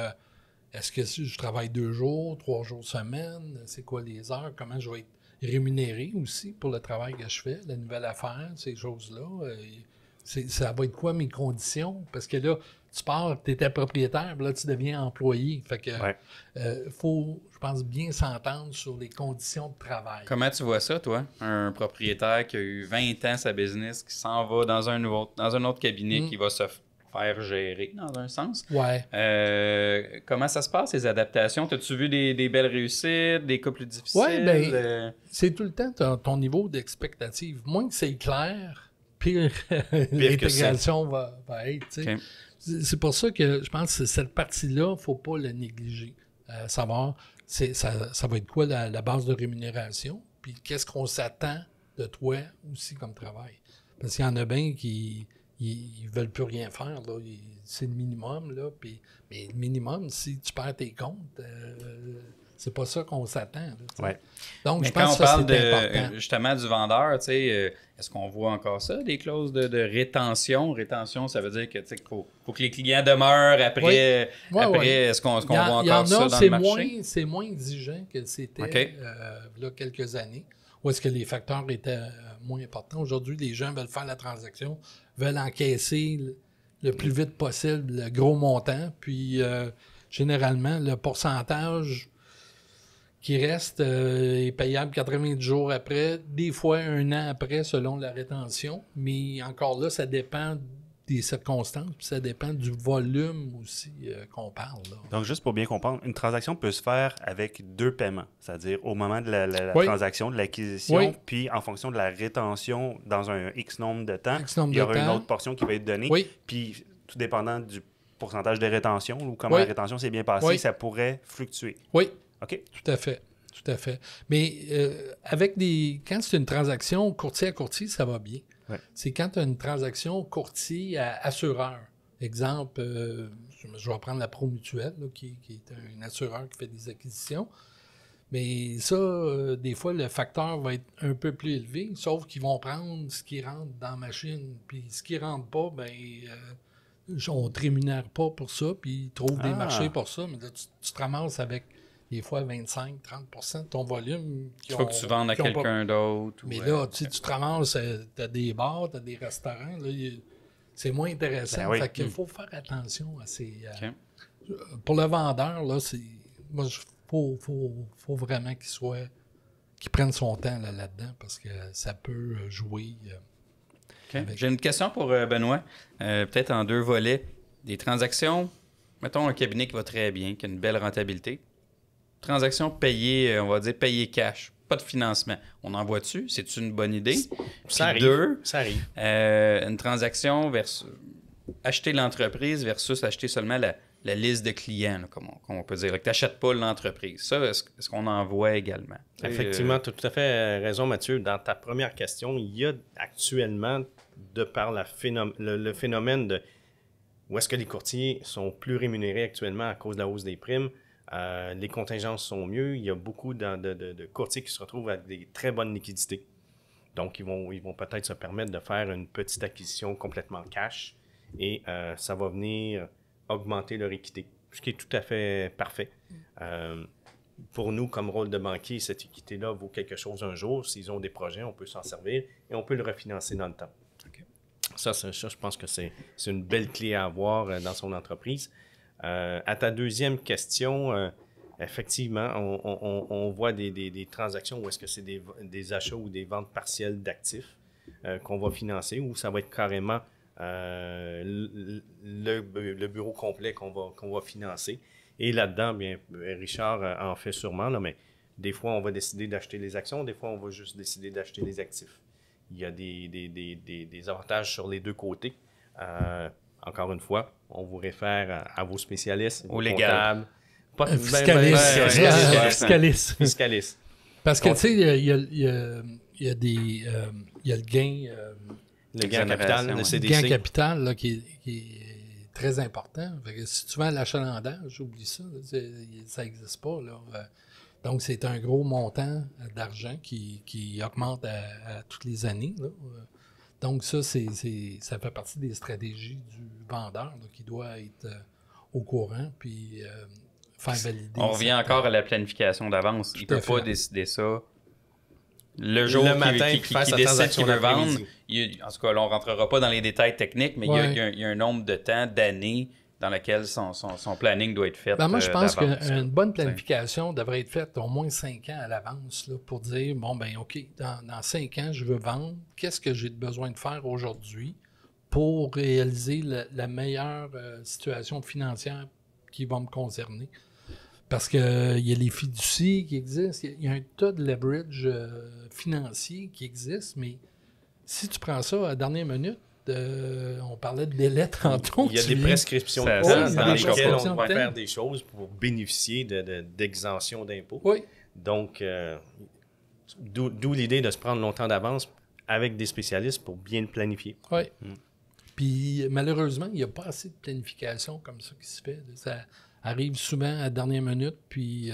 est-ce que je travaille 2 jours, 3 jours semaine, c'est quoi les heures, comment je vais être rémunéré aussi pour le travail que je fais, la nouvelle affaire, ces choses-là. Ça va être quoi mes conditions? Parce que là, tu pars, tu étais propriétaire, là, tu deviens employé. Fait que faut, je pense, bien s'entendre sur les conditions de travail. Comment tu vois ça, toi? Un propriétaire qui a eu 20 ans sa business, qui s'en va dans un autre cabinet, qui va se faire gérer, dans un sens. Ouais. Comment ça se passe, les adaptations? As-tu vu des belles réussites, des cas plus difficiles? Oui, c'est tout le temps ton niveau d'expectative. Moins que c'est clair, pire l'intégration va être. Okay. C'est pour ça que je pense que cette partie-là, il ne faut pas la négliger. Savoir, ça va être quoi la base de rémunération, puis qu'est-ce qu'on s'attend de toi aussi comme travail. Parce qu'il y en a bien qui ils veulent plus rien faire. Là. C'est le minimum. Là, mais le minimum, si tu perds tes comptes, c'est pas ça qu'on s'attend. Là, ouais. Donc, mais je pense que ça, c'est important. Justement du vendeur, est-ce qu'on voit encore ça, des clauses de rétention? Rétention, ça veut dire que qu'il faut que les clients demeurent après. Est-ce qu'on voit encore ça dans le marché? C'est moins exigeant que c'était il y a quelques années. Où est-ce que les facteurs étaient moins importants? Aujourd'hui, les gens veulent faire la transaction, veulent encaisser le plus vite possible le gros montant. Puis, généralement, le pourcentage qui reste est payable 90 jours après, des fois 1 an après, selon la rétention. Mais encore là, ça dépend des circonstances, puis ça dépend du volume aussi qu'on parle. Là. Donc, juste pour bien comprendre, une transaction peut se faire avec 2 paiements, c'est-à-dire au moment de la transaction, de l'acquisition, puis en fonction de la rétention dans un X nombre de temps, il y aura une autre portion qui va être donnée. Puis, tout dépendant du pourcentage de rétention ou comment la rétention s'est bien passée, ça pourrait fluctuer. Oui, OK. Tout à fait. Mais quand c'est une transaction courtier à courtier, ça va bien. Ouais. C'est quand tu as une transaction courtier à assureur. Exemple, je vais prendre la Promutuelle, là, qui est un assureur qui fait des acquisitions. Mais ça, des fois, le facteur va être un peu plus élevé, sauf qu'ils vont prendre ce qui rentre dans la machine. Puis ce qui ne rentre pas, on ne te rémunère pas pour ça, puis ils trouvent des marchés pour ça. Mais là, tu te ramasses avec des fois 25-30% de ton volume. Il faut que tu vendes à quelqu'un d'autre. Mais là, tu te ramasses, tu as des bars, tu as des restaurants. Là, c'est moins intéressant. Ben oui. Fait qu'il faut faire attention à ces... OK. Pour le vendeur, là, c'est... Moi, faut vraiment qu'il prenne son temps là-dedans parce que ça peut jouer... OK. J'ai une question pour Benoît, peut-être en 2 volets. Des transactions, mettons un cabinet qui va très bien, qui a une belle rentabilité. Transactions payées, on va dire payées cash, pas de financement. On en voit-tu? C'est une bonne idée? Ça arrive. 2, Ça arrive. une transaction versus acheter l'entreprise versus acheter seulement la liste de clients, là, comme on peut dire. Tu n'achètes pas l'entreprise. Ça, est-ce qu'on en voit également? Effectivement, tu as tout à fait raison, Mathieu. Dans ta première question, il y a actuellement, de par le phénomène de où est-ce que les courtiers sont plus rémunérés actuellement à cause de la hausse des primes, les contingences sont mieux. Il y a beaucoup de courtiers qui se retrouvent avec des très bonnes liquidités. Donc, ils vont peut-être se permettre de faire une petite acquisition complètement cash et ça va venir augmenter leur équité, ce qui est tout à fait parfait. Pour nous, comme rôle de banquier, cette équité-là vaut quelque chose un jour. S'ils ont des projets, on peut s'en servir et on peut le refinancer dans le temps. Okay. Ça, je pense que c'est une belle clé à avoir dans son entreprise. À ta deuxième question, effectivement, on voit des transactions où est-ce que c'est des achats ou des ventes partielles d'actifs qu'on va financer, ou ça va être carrément le bureau complet qu'on va financer. Et là-dedans, bien, Richard en fait sûrement, là, mais des fois, on va décider d'acheter les actions, des fois, on va juste décider d'acheter les actifs. Il y a des avantages sur les deux côtés. Encore une fois, on vous réfère à vos spécialistes, au légal. Fiscaliste. Parce que, tu sais, il y a le gain... le gain en capital, le CDC. Le gain en capital là, qui est très important. Fait que si tu vas à l'achalandage, oublie ça. Ça n'existe pas. Là. Donc, c'est un gros montant d'argent qui augmente à toutes les années. Là. Donc, ça fait partie des stratégies du vendeur là, qui doit être au courant puis faire valider. On revient encore à la planification d'avance. Il ne peut pas décider ça le jour le matin qui décide qu'il veut vendre. En tout cas, là, on ne rentrera pas dans les détails techniques, mais il y a un nombre de temps, d'années dans lequel son planning doit être fait. Moi, je pense qu'une bonne planification devrait être faite au moins 5 ans à l'avance là, pour dire, bon, ben OK, dans 5 ans, je veux vendre. Qu'est-ce que j'ai besoin de faire aujourd'hui pour réaliser la meilleure situation financière qui va me concerner? Parce qu'il y a les fiducies qui existent, il y a un tas de leverage financier qui existe, mais si tu prends ça à la dernière minute, on parlait de délai tantôt. Il y a des prescriptions de temps dans lesquelles on va faire des choses pour bénéficier d'exemption d'impôts. Oui. Donc, d'où l'idée de se prendre longtemps d'avance avec des spécialistes pour bien le planifier. Oui. Puis, malheureusement, il n'y a pas assez de planification comme ça qui se fait. Ça arrive souvent à la dernière minute, puis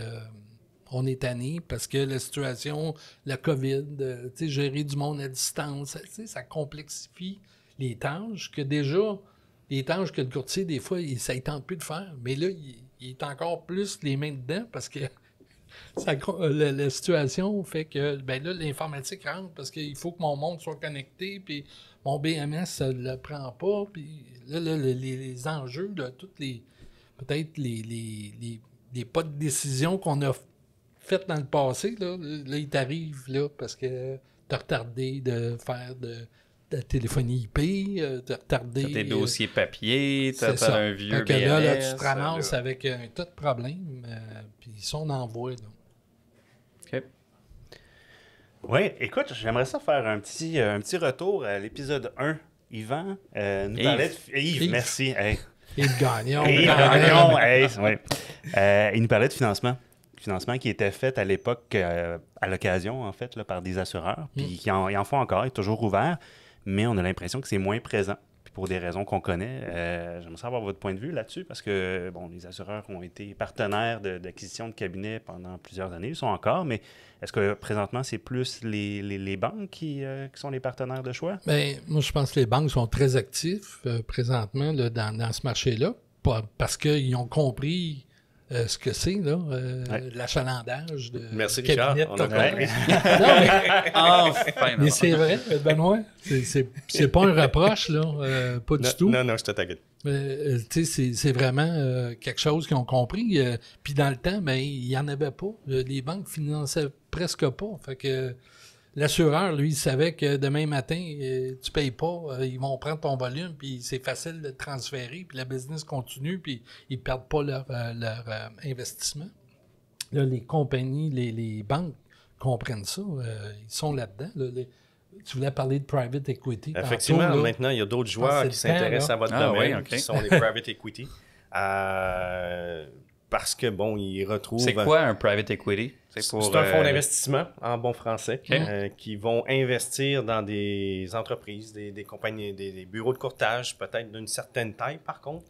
on est tanné parce que la situation, la COVID, gérer du monde à distance, ça complexifie les tâches que déjà, les tâches que le courtier, des fois, ça ne tente plus de faire. Mais là, il est encore plus les mains dedans parce que la situation fait que ben là, l'informatique rentre parce qu'il faut que mon monde soit connecté, puis mon BMS, ça ne le prend pas. Puis là, les enjeux, là, toutes les peut-être les pas de décision qu'on a faites dans le passé, là il t'arrive là, parce que tu as retardé de faire de la téléphonie IP, tu as retardé... T'as tes dossiers papier, tu as un vieux BMS. Là, tu te ramasses là. avec un tas de problèmes, puis ils sont envoyés. OK. Oui, écoute, j'aimerais ça faire un petit retour à l'épisode 1. Yvan nous parlait de... Yves, merci. Hey. Yves Gagnon. Il nous parlait de financement. Financement qui était fait à l'époque, à l'occasion, en fait, là, par des assureurs. Puis ils en font encore, il est toujours ouvert, mais on a l'impression que c'est moins présent. Puis pour des raisons qu'on connaît, j'aimerais savoir votre point de vue là-dessus, parce que bon, les assureurs ont été partenaires d'acquisition de cabinets pendant plusieurs années, ils sont encore, mais est-ce que présentement, c'est plus les banques qui sont les partenaires de choix? Bien, moi, je pense que les banques sont très actifs présentement là, dans ce marché-là, parce qu'ils ont compris ce que c'est, là, l'achalandage de Merci, Richard. cabinet de On a commerce. compris. Non, mais, Enfin, mais c'est vrai, Benoît, c'est pas un reproche, là, pas du tout. Non, je te t'inquiète. Tu sais, c'est vraiment quelque chose qu'ils ont compris. Puis dans le temps, ben, il n'y en avait pas. Les banques finançaient presque pas. Fait que l'assureur, lui, il savait que demain matin, tu payes pas, ils vont prendre ton volume, puis c'est facile de transférer, puis la business continue, puis ils perdent pas leur investissement. Là, les compagnies, les banques comprennent ça. Ils sont là-dedans. Là, tu voulais parler de private equity. Effectivement, tantôt, là. maintenant, il y a d'autres joueurs qui s'intéressent à votre domaine, qui sont les private equity. Parce que, bon, ils retrouvent... C'est quoi un private equity? C'est un fonds d'investissement, en bon français, qui vont investir dans des entreprises, des compagnies, des bureaux de courtage, peut-être d'une certaine taille, par contre,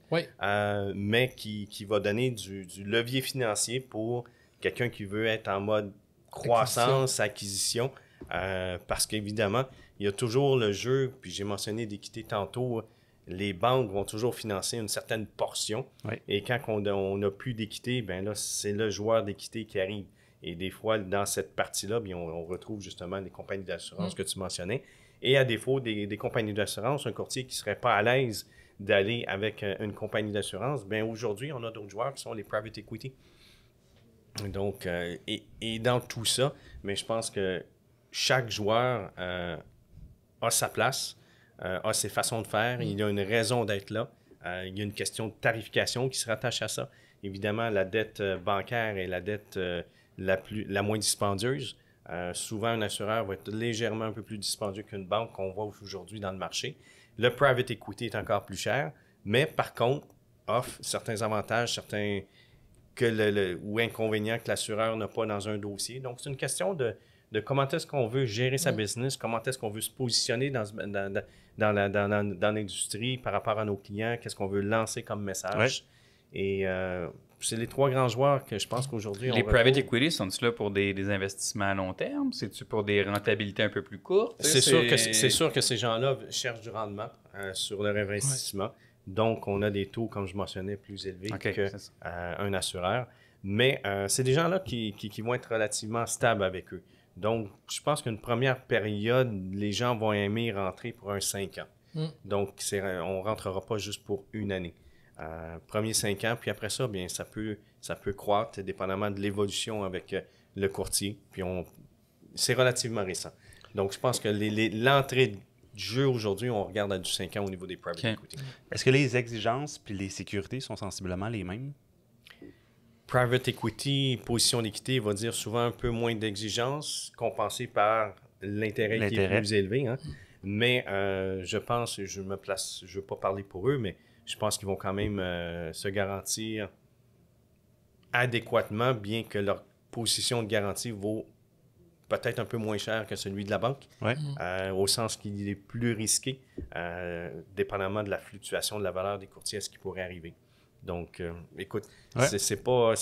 mais qui va donner du levier financier pour quelqu'un qui veut être en mode croissance, acquisition, parce qu'évidemment, il y a toujours le jeu, puis j'ai mentionné d'équité tantôt, les banques vont toujours financer une certaine portion. Oui. Et quand on n'a plus d'équité, ben là, c'est le joueur d'équité qui arrive. Et des fois, dans cette partie-là, bien, on retrouve justement les compagnies d'assurance que tu mentionnais. Et à défaut des compagnies d'assurance, un courtier qui ne serait pas à l'aise d'aller avec une compagnie d'assurance, bien aujourd'hui, on a d'autres joueurs qui sont les private equity. Donc, et dans tout ça, mais je pense que chaque joueur a sa place. A ses façons de faire, il y a une raison d'être là. Il y a une question de tarification qui se rattache à ça. Évidemment, la dette bancaire est la dette la moins dispendieuse. Souvent, un assureur va être légèrement un peu plus dispendieux qu'une banque qu'on voit aujourd'hui dans le marché. Le private equity est encore plus cher, mais par contre, offre certains avantages, certains ou inconvénients que l'assureur n'a pas dans un dossier. Donc, c'est une question de comment est-ce qu'on veut gérer sa business, comment est-ce qu'on veut se positionner dans l'industrie par rapport à nos clients, qu'est-ce qu'on veut lancer comme message. Ouais. Et c'est les trois grands joueurs que je pense qu'aujourd'hui, les private equity, sont-ils là pour des investissements à long terme? C'est-tu pour des rentabilités un peu plus courtes? C'est sûr que ces gens-là cherchent du rendement sur leur investissement. Ouais. Donc, on a des taux, comme je mentionnais, plus élevés qu'un assureur. Mais c'est des gens-là qui vont être relativement stables avec eux. Donc, je pense qu'une première période, les gens vont aimer rentrer pour un 5 ans. Donc, on ne rentrera pas juste pour une année. Premier 5 ans, puis après ça, bien, ça peut croître dépendamment de l'évolution avec le courtier. Puis c'est relativement récent. Donc, je pense que l'entrée du jeu aujourd'hui, on regarde à du 5 ans au niveau des private equity. Est-ce que les exigences puis les sécurités sont sensiblement les mêmes? Private equity, position d'équité, va dire souvent un peu moins d'exigences, compensé par l'intérêt qui est plus élevé. Hein. Mais je pense, je me place, je ne veux pas parler pour eux, mais je pense qu'ils vont quand même se garantir adéquatement, bien que leur position de garantie vaut peut-être un peu moins cher que celui de la banque, au sens qu'il est plus risqué, dépendamment de la fluctuation de la valeur des courtiers à ce qui pourrait arriver. Donc, écoute, c'est pas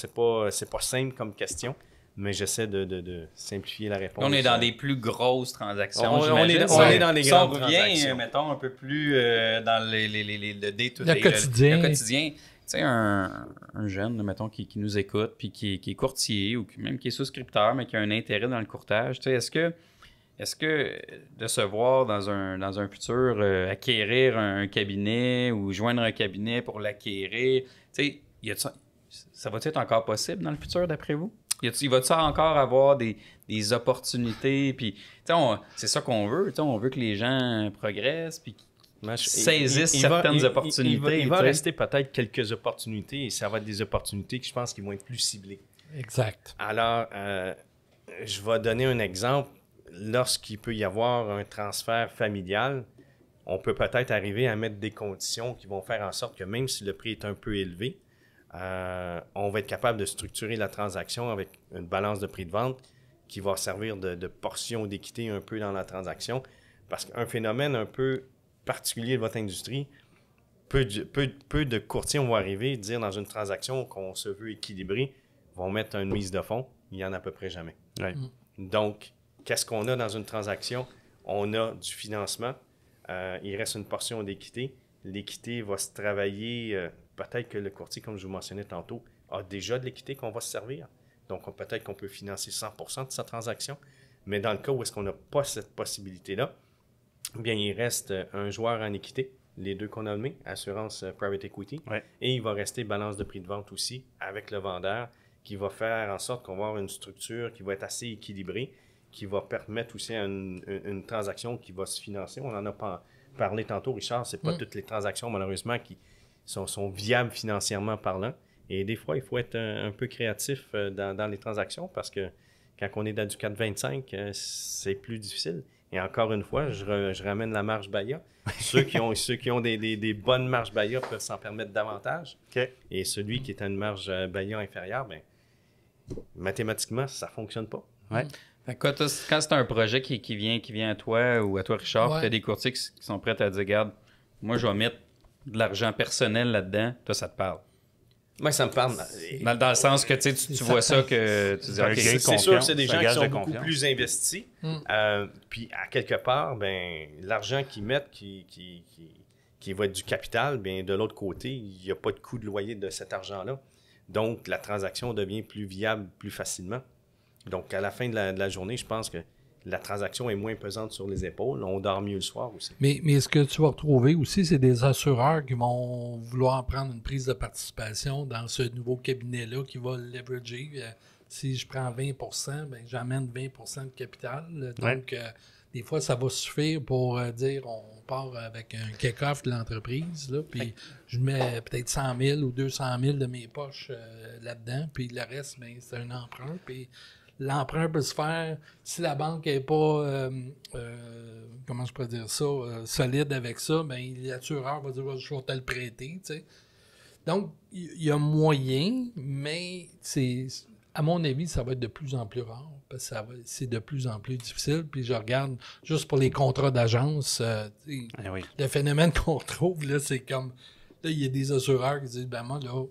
simple comme question, mais j'essaie de simplifier la réponse. On est dans des plus grosses transactions, on est dans les grandes transactions. Si on revient, mettons, un peu plus dans le day-to-day, le quotidien. Le quotidien. Tu sais, un jeune, mettons, qui nous écoute, puis qui est courtier, ou même qui est souscripteur, mais qui a un intérêt dans le courtage, tu sais, est-ce que de se voir dans un futur acquérir un cabinet ou joindre un cabinet pour l'acquérir, tu sais, ça va être encore possible dans le futur, d'après vous? Il va-t-il encore avoir des opportunités? Puis, c'est ça qu'on veut. On veut que les gens progressent puis saisissent certaines opportunités. Il va rester peut-être quelques opportunités et ça va être des opportunités que je pense qu'ils vont être plus ciblées. Exact. Alors, je vais donner un exemple. Lorsqu'il peut y avoir un transfert familial, on peut peut-être arriver à mettre des conditions qui vont faire en sorte que même si le prix est un peu élevé, on va être capable de structurer la transaction avec une balance de prix de vente qui va servir de portion d'équité un peu dans la transaction. Parce qu'un phénomène un peu particulier de votre industrie, peu de courtiers vont arriver et dire dans une transaction qu'on se veut équilibrer, vont mettre une mise de fonds. Il n'y en a à peu près jamais. Ouais. Donc, qu'est-ce qu'on a dans une transaction? On a du financement. Il reste une portion d'équité. L'équité va se travailler... peut-être que le courtier, comme je vous mentionnais tantôt, a déjà de l'équité qu'on va se servir. Donc, peut-être qu'on peut financer 100% de sa transaction. Mais dans le cas où est-ce qu'on n'a pas cette possibilité-là, bien, il reste un joueur en équité, les deux qu'on a nommés, assurance private equity, et il va rester balance de prix de vente aussi avec le vendeur, qui va faire en sorte qu'on va avoir une structure qui va être assez équilibrée, qui va permettre aussi une transaction qui va se financer. On en a parlé tantôt, Richard, c'est pas toutes les transactions, malheureusement, qui sont viables financièrement parlant. Et des fois, il faut être un peu créatif dans les transactions parce que quand on est dans du 4,25, c'est plus difficile. Et encore une fois, je ramène la marge BAYA. ceux qui ont des bonnes marges BAYA peuvent s'en permettre davantage. Et celui qui est à une marge BAYA inférieure, bien, mathématiquement, ça ne fonctionne pas. Ouais. Quand c'est un projet qui vient à toi ou à toi, Richard, tu as des courtiers qui sont prêts à dire, regarde, moi, je vais mettre de l'argent personnel là-dedans, toi, ça te parle. Moi, ça me parle. Dans le sens que tu vois ça que tu dis, okay, c'est sûr que c'est des gens qui sont beaucoup plus investis. Puis, à quelque part, ben, l'argent qu'ils mettent, qui va être du capital, bien, de l'autre côté, il n'y a pas de coût de loyer de cet argent-là. Donc, la transaction devient plus viable plus facilement. Donc, à la fin de la journée, je pense que la transaction est moins pesante sur les épaules. On dort mieux le soir aussi. Mais ce que tu vas retrouver aussi, c'est des assureurs qui vont vouloir prendre une prise de participation dans ce nouveau cabinet-là qui va le leverager. Si je prends 20%, ben, j'amène 20% de capital. Donc, des fois, ça va suffire pour dire on part avec un kick-off de l'entreprise. Là, puis je mets peut-être 100 000 ou 200 000 de mes poches là-dedans. Puis le reste, ben, c'est un emprunt. Puis l'emprunt peut se faire, si la banque n'est pas, comment je pourrais dire ça, solide avec ça, ben l'assureur va dire je vais te le prêter. T'sais. Donc, il y a moyen, mais à mon avis, ça va être de plus en plus rare, parce que c'est de plus en plus difficile. Puis je regarde, juste pour les contrats d'agence, le phénomène qu'on trouve, là, c'est comme, là, il y a des assureurs qui disent, ben moi, là,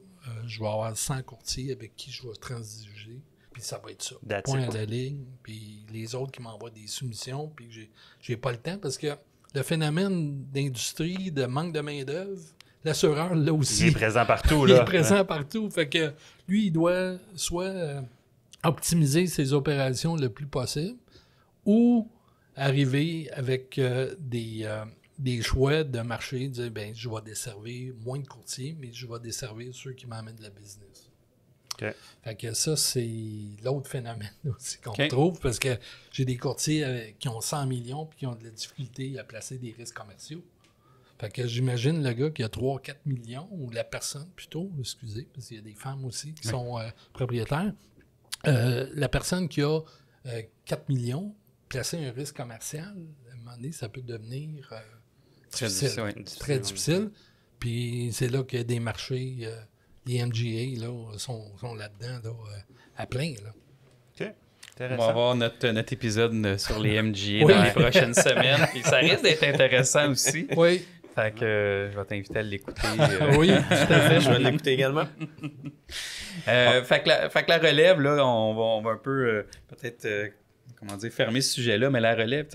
je vais avoir 100 courtiers avec qui je vais transiger. Puis ça va être ça. Point à la ligne. Puis les autres qui m'envoient des soumissions. Puis j'ai pas le temps parce que le phénomène d'industrie, de manque de main-d'œuvre, l'assureur, là aussi. Il est présent partout. Il est présent partout. Fait que lui, il doit soit optimiser ses opérations le plus possible ou arriver avec des choix de marché, dire ben je vais desservir moins de courtiers, mais je vais desservir ceux qui m'amènent de la business. Fait que ça, c'est l'autre phénomène aussi qu'on trouve, parce que j'ai des courtiers qui ont 100 millions et qui ont de la difficulté à placer des risques commerciaux. Fait que j'imagine le gars qui a 3-4 millions, ou la personne plutôt, excusez, parce qu'il y a des femmes aussi qui sont propriétaires. La personne qui a 4 millions, placer un risque commercial, à un moment donné, ça peut devenir très difficile. Puis c'est là qu'il y a des marchés... les MGA là, sont là-dedans là, à plein. Là. OK. On va avoir notre épisode sur les MGA dans les prochaines semaines. Puis ça risque d'être intéressant aussi. Oui. Fait que je vais t'inviter à l'écouter. Oui, tout à fait. Je vais l'écouter également. Fait que la relève, là, on va un peu peut-être fermer ce sujet-là, mais la relève,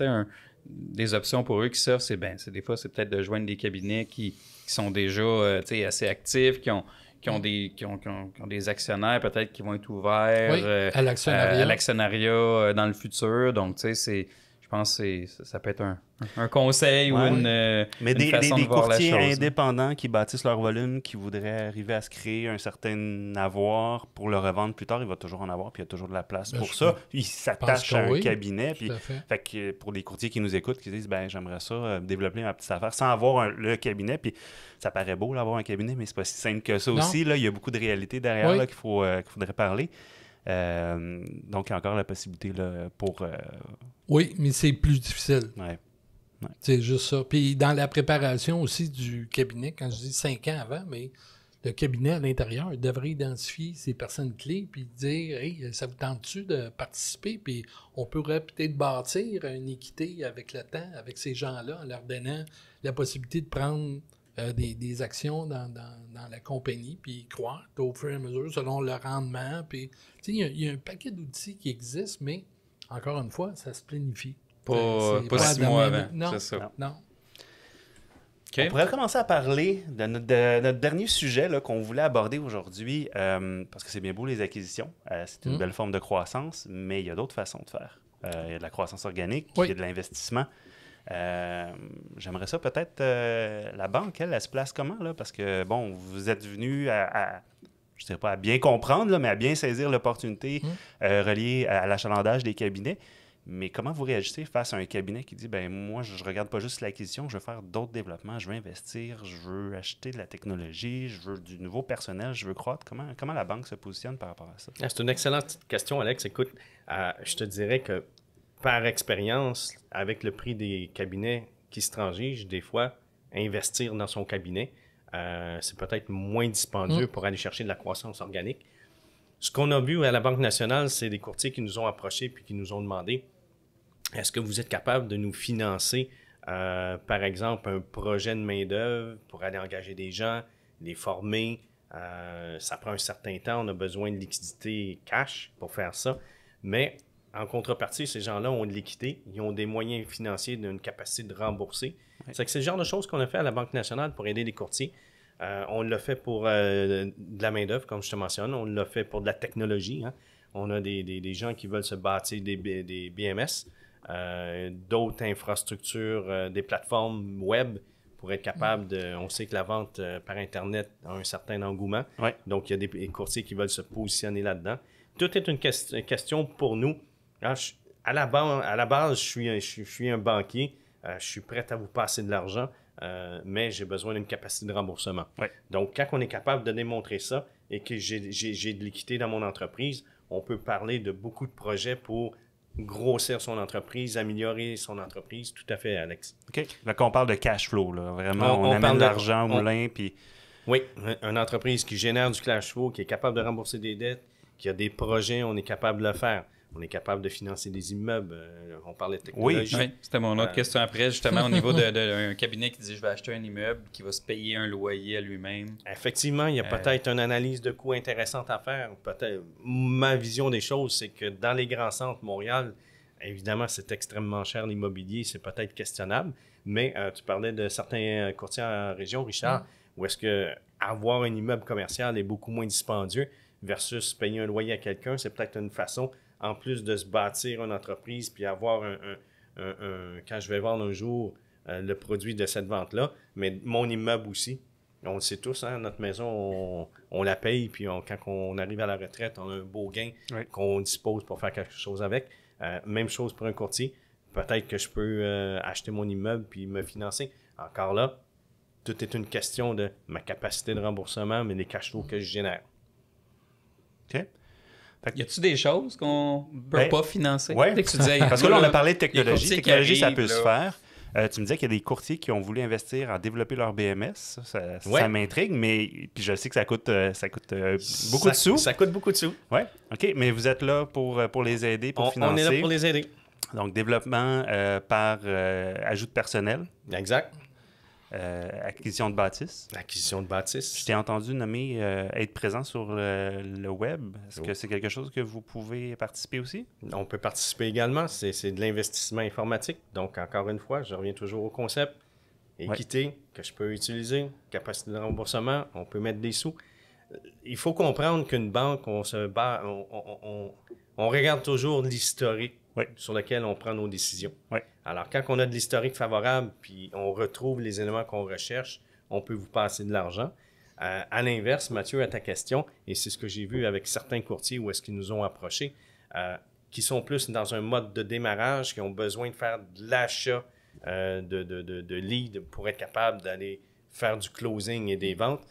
des options pour eux qui s'offrent, c'est des fois, c'est peut-être de joindre des cabinets qui sont déjà assez actifs, qui ont des actionnaires peut-être qui vont être ouverts à l'actionnariat dans le futur. Donc, tu sais, je pense que ça peut être un conseil ou une façon de voir la chose. Mais des courtiers indépendants qui bâtissent leur volume, qui voudraient arriver à se créer un certain avoir pour le revendre plus tard, il va toujours en avoir, puis il y a toujours de la place pour ça. Ils s'attachent à un cabinet. Puis, fait que pour les courtiers qui nous écoutent, qui disent ben j'aimerais ça développer ma petite affaire sans avoir le cabinet, puis ça paraît beau d'avoir un cabinet, mais c'est pas si simple que ça aussi. Là, il y a beaucoup de réalités derrière là, qu'il faudrait parler. Donc, il y a encore la possibilité là, pour... Oui, mais c'est plus difficile. Ouais. C'est juste ça. Puis dans la préparation aussi du cabinet, quand je dis 5 ans avant, mais le cabinet à l'intérieur devrait identifier ces personnes clés puis dire « Hey, ça vous tente-tu de participer? » Puis on pourrait peut-être bâtir une équité avec le temps, avec ces gens-là, en leur donnant la possibilité de prendre des actions dans la compagnie, puis croître au fur et à mesure selon le rendement. Puis il y a un paquet d'outils qui existent, mais encore une fois, ça se planifie. Pas 6 mois avant, non, c'est ça. Non. On pourrait commencer à parler de notre dernier sujet là, qu'on voulait aborder aujourd'hui, parce que c'est bien beau les acquisitions, c'est une belle forme de croissance, mais il y a d'autres façons de faire. Il y a de la croissance organique, il y a de l'investissement. J'aimerais ça peut-être, la banque, elle se place comment, là? Parce que, bon, vous êtes venu je ne dirais pas à bien comprendre, là, mais à bien saisir l'opportunité reliée à l'achalandage des cabinets. Mais comment vous réagissez face à un cabinet qui dit, ben moi, je ne regarde pas juste l'acquisition, je veux faire d'autres développements, je veux investir, je veux acheter de la technologie, je veux du nouveau personnel, je veux croître. Comment la banque se positionne par rapport à ça? C'est une excellente question, Alex. Écoute, je te dirais que par expérience, avec le prix des cabinets qui se transigent, des fois, investir dans son cabinet, c'est peut-être moins dispendieux pour aller chercher de la croissance organique. Ce qu'on a vu à la Banque nationale, c'est des courtiers qui nous ont approchés puis qui nous ont demandé est-ce que vous êtes capable de nous financer, par exemple, un projet de main-d'œuvre pour aller engager des gens, les former. Ça prend un certain temps, on a besoin de liquidité cash pour faire ça. Mais en contrepartie, ces gens-là ont de l'équité, ils ont des moyens financiers d'une capacité de rembourser. Ouais. C'est le genre de choses qu'on a fait à la Banque nationale pour aider les courtiers. On l'a fait pour de la main-d'œuvre, comme je te mentionne. On l'a fait pour de la technologie. Hein. On a des gens qui veulent se bâtir des BMS, d'autres infrastructures, des plateformes web pour être capable de... On sait que la vente par Internet a un certain engouement. Ouais. Donc, il y a des courtiers qui veulent se positionner là-dedans. Tout est une question pour nous. Alors, à la base, je suis un banquier. Je suis prêt à vous passer de l'argent. Mais j'ai besoin d'une capacité de remboursement. Ouais. Donc, quand on est capable de démontrer ça et que j'ai de l'équité dans mon entreprise, on peut parler de beaucoup de projets pour grossir son entreprise, améliorer son entreprise. Tout à fait, Alex. OK. Donc, on parle de cash flow, là. Vraiment, on amène de l'argent au moulin, puis... Oui, une entreprise qui génère du cash flow, qui est capable de rembourser des dettes, qui a des projets, on est capable de le faire. On est capable de financer des immeubles. On parlait de technologie. Oui, c'était mon autre question après, justement, au niveau d'un cabinet qui dit « je vais acheter un immeuble qui va se payer un loyer à lui-même ». Effectivement, il y a peut-être une analyse de coût intéressante à faire. Peut-être. Ma vision des choses, c'est que dans les grands centres, Montréal, évidemment, c'est extrêmement cher l'immobilier, c'est peut-être questionnable, mais tu parlais de certains courtiers en région, Richard, où est-ce que avoir un immeuble commercial est beaucoup moins dispendieux versus payer un loyer à quelqu'un, c'est peut-être une façon... en plus de se bâtir une entreprise, puis avoir quand je vais vendre un jour le produit de cette vente-là, mais mon immeuble aussi. On le sait tous, hein, notre maison, on la paye, puis quand on arrive à la retraite, on a un beau gain qu'on dispose pour faire quelque chose avec. Même chose pour un courtier. Peut-être que je peux acheter mon immeuble puis me financer. Encore là, tout est une question de ma capacité de remboursement, mais les cash flows que je génère. OK. Y a-tu des choses qu'on peut pas financer? Oui, parce que là, on a parlé de technologie. Technologie, ça peut se faire. Tu me disais qu'il y a des courtiers qui ont voulu investir à développer leur BMS. Ça m'intrigue, mais puis je sais que ça coûte beaucoup de sous. Ça coûte beaucoup de sous. Oui, OK, mais vous êtes là pour les aider, pour financer. On est là pour les aider. Donc, développement par ajout de personnel. Exact. Acquisition de bâtisse. Acquisition de bâtisse. Je t'ai entendu nommer être présent sur le web. Est-ce que c'est quelque chose que vous pouvez participer aussi? On peut participer également. C'est de l'investissement informatique. Donc, encore une fois, je reviens toujours au concept. Équité que je peux utiliser, capacité de remboursement, on peut mettre des sous. Il faut comprendre qu'une banque, on regarde toujours l'historique sur lequel on prend nos décisions. Alors, quand on a de l'historique favorable, puis on retrouve les éléments qu'on recherche, on peut vous passer de l'argent. À l'inverse, Mathieu, à ta question, et c'est ce que j'ai vu avec certains courtiers où est-ce qu'ils nous ont approchés, qui sont plus dans un mode de démarrage, qui ont besoin de faire de l'achat de leads pour être capable d'aller faire du closing et des ventes.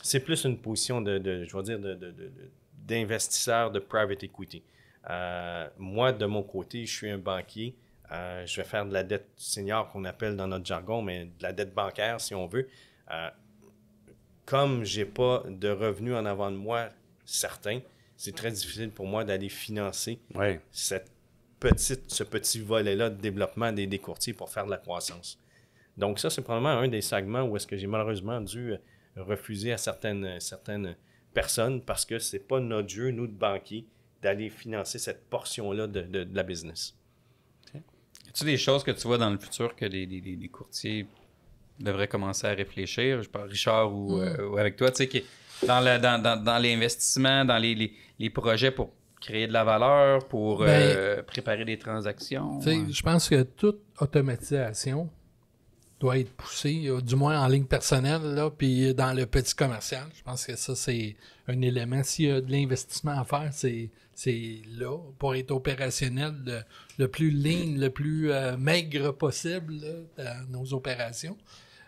C'est plus une position d'investisseur de private equity. Moi, de mon côté, je suis un banquier. Je vais faire de la dette senior qu'on appelle dans notre jargon, mais de la dette bancaire, si on veut. Comme je n'ai pas de revenus en avant de moi certains, c'est très difficile pour moi d'aller financer ce petit volet-là de développement des courtiers pour faire de la croissance. Donc ça, c'est probablement un des segments où est-ce que j'ai malheureusement dû refuser à certaines personnes parce que c'est pas notre jeu, nous, de banquiers, d'aller financer cette portion-là de la business. Y a-t-il des choses que tu vois dans le futur que les courtiers devrait commencer à réfléchir, je parle Richard ou avec toi, tu sais, dans l'investissement, dans les projets pour créer de la valeur, pour préparer des transactions. Je pense que toute automatisation doit être poussée, du moins en ligne personnelle, là, puis dans le petit commercial. Je pense que ça, c'est un élément. S'il y a de l'investissement à faire, c'est là, pour être opérationnel le plus lean, le plus maigre possible là, dans nos opérations.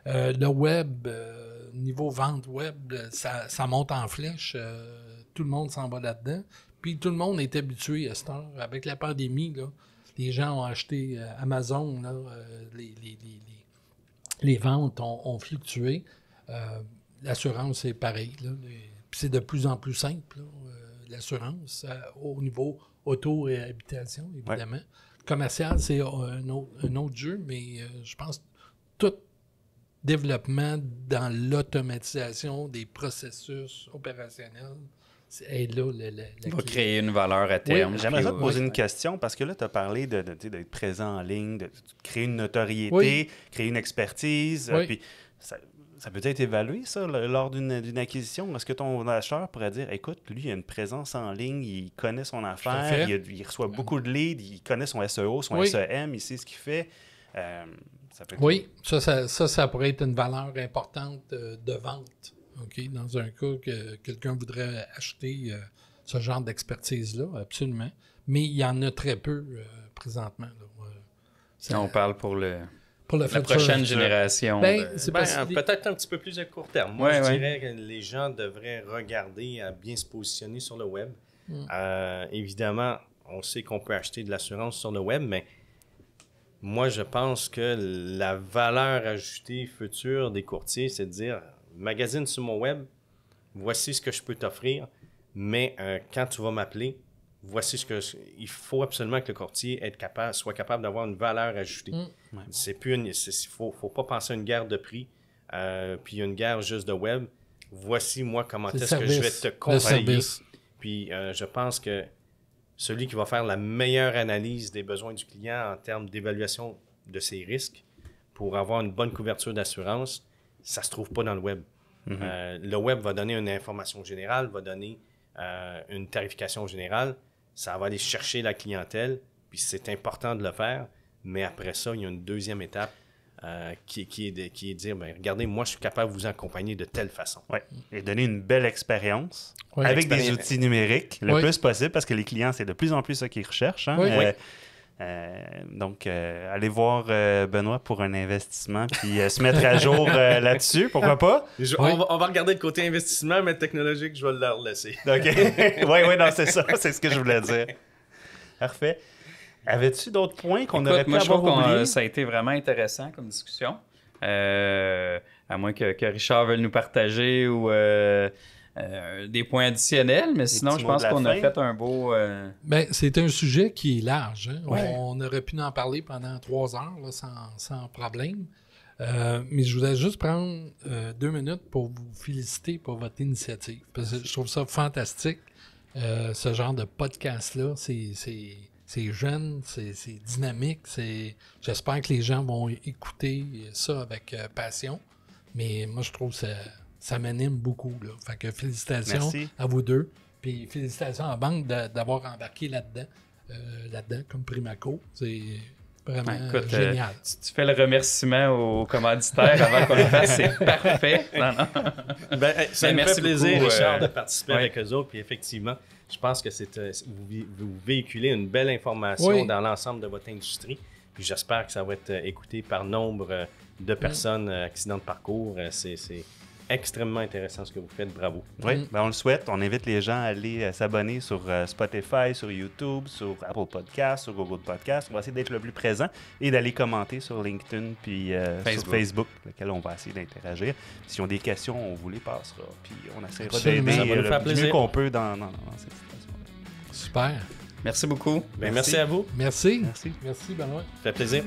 Le web, niveau vente web, ça monte en flèche. Tout le monde s'en va là-dedans. Puis tout le monde est habitué à cette heure. Avec la pandémie, là, les gens ont acheté Amazon, là, les ventes ont fluctué. L'assurance, c'est pareil. Là. Puis c'est de plus en plus simple, là, l'assurance, au niveau auto et habitation, évidemment. Ouais. Commercial, c'est un autre jeu, mais je pense que tout développement dans l'automatisation des processus opérationnels est là. Va créer une valeur à terme. Oui, j'aimerais te poser une question, parce que là, tu as parlé d'être présent en ligne, de créer une notoriété, créer une expertise, puis ça peut être évalué, ça, lors d'une acquisition. Est-ce que ton acheteur pourrait dire, écoute, lui, il a une présence en ligne, il connaît son affaire, il reçoit beaucoup de leads, il connaît son SEO, son SEM, il sait ce qu'il fait. Ça peut être... ça pourrait être une valeur importante de vente. Okay? Dans un cas que quelqu'un voudrait acheter ce genre d'expertise-là, absolument. Mais il y en a très peu présentement. Là. On parle pour la prochaine génération. Peut-être un petit peu plus à court terme. Moi, je dirais que les gens devraient regarder à bien se positionner sur le web. Évidemment, on sait qu'on peut acheter de l'assurance sur le web, mais moi, je pense que la valeur ajoutée future des courtiers, c'est de dire, magasine sur mon web, voici ce que je peux t'offrir, mais quand tu vas m'appeler, voici ce que... Il faut absolument que le courtier soit capable d'avoir une valeur ajoutée. C'est plus faut pas penser à une guerre de prix, puis une guerre juste de web. Voici, moi, comment est-ce que je vais te conseiller. Puis je pense que celui qui va faire la meilleure analyse des besoins du client en termes d'évaluation de ses risques pour avoir une bonne couverture d'assurance, ça ne se trouve pas dans le web. Le web va donner une information générale, va donner une tarification générale. Ça va aller chercher la clientèle, puis c'est important de le faire. Mais après ça, il y a une deuxième étape qui est de dire, regardez, moi, je suis capable de vous accompagner de telle façon. Oui, et donner une belle expérience avec des outils numériques le plus possible, parce que les clients, c'est de plus en plus ça qu'ils recherchent. Hein? Donc, allez voir Benoît pour un investissement, puis se mettre à jour là-dessus, pourquoi pas? On va regarder le côté investissement, mais technologique, je vais leur laisser. OK. Oui, non, c'est ça, c'est ce que je voulais dire. Parfait. Avais-tu d'autres points qu'on aurait pu avoir oubliés? Ça a été vraiment intéressant comme discussion. À moins que Richard veuille nous partager ou des points additionnels, mais sinon, je pense qu'on a fait un beau... c'est un sujet qui est large. Hein? On aurait pu en parler pendant 3 heures là, sans problème. Mais je voudrais juste prendre 2 minutes pour vous féliciter pour votre initiative. Parce que je trouve ça fantastique. Ce genre de podcast-là, c'est jeune, c'est dynamique. J'espère que les gens vont écouter ça avec passion. Mais moi, je trouve que ça m'anime beaucoup. Là. Fait que félicitations à vous deux. Puis félicitations à la banque d'avoir embarqué là-dedans comme Primaco. C'est vraiment génial. Tu fais le remerciement aux commanditaires avant qu'on le fasse. C'est parfait. Ça me fait plaisir, Richard, de participer avec eux autres. Puis effectivement, je pense que vous véhiculez une belle information dans l'ensemble de votre industrie. Puis j'espère que ça va être écouté par nombre de personnes accidents de parcours. C'est extrêmement intéressant ce que vous faites. Bravo. Oui, on le souhaite. On invite les gens à aller s'abonner sur Spotify, sur YouTube, sur Apple Podcasts, sur Google Podcasts. On va essayer d'être le plus présent et d'aller commenter sur LinkedIn puis sur Facebook, lequel on va essayer d'interagir. Si on a des questions, on vous les passera. Puis on essaiera d'aider le mieux qu'on peut dans cette situation. Super. Merci beaucoup. Merci à vous. Merci, Benoît. Ça fait plaisir.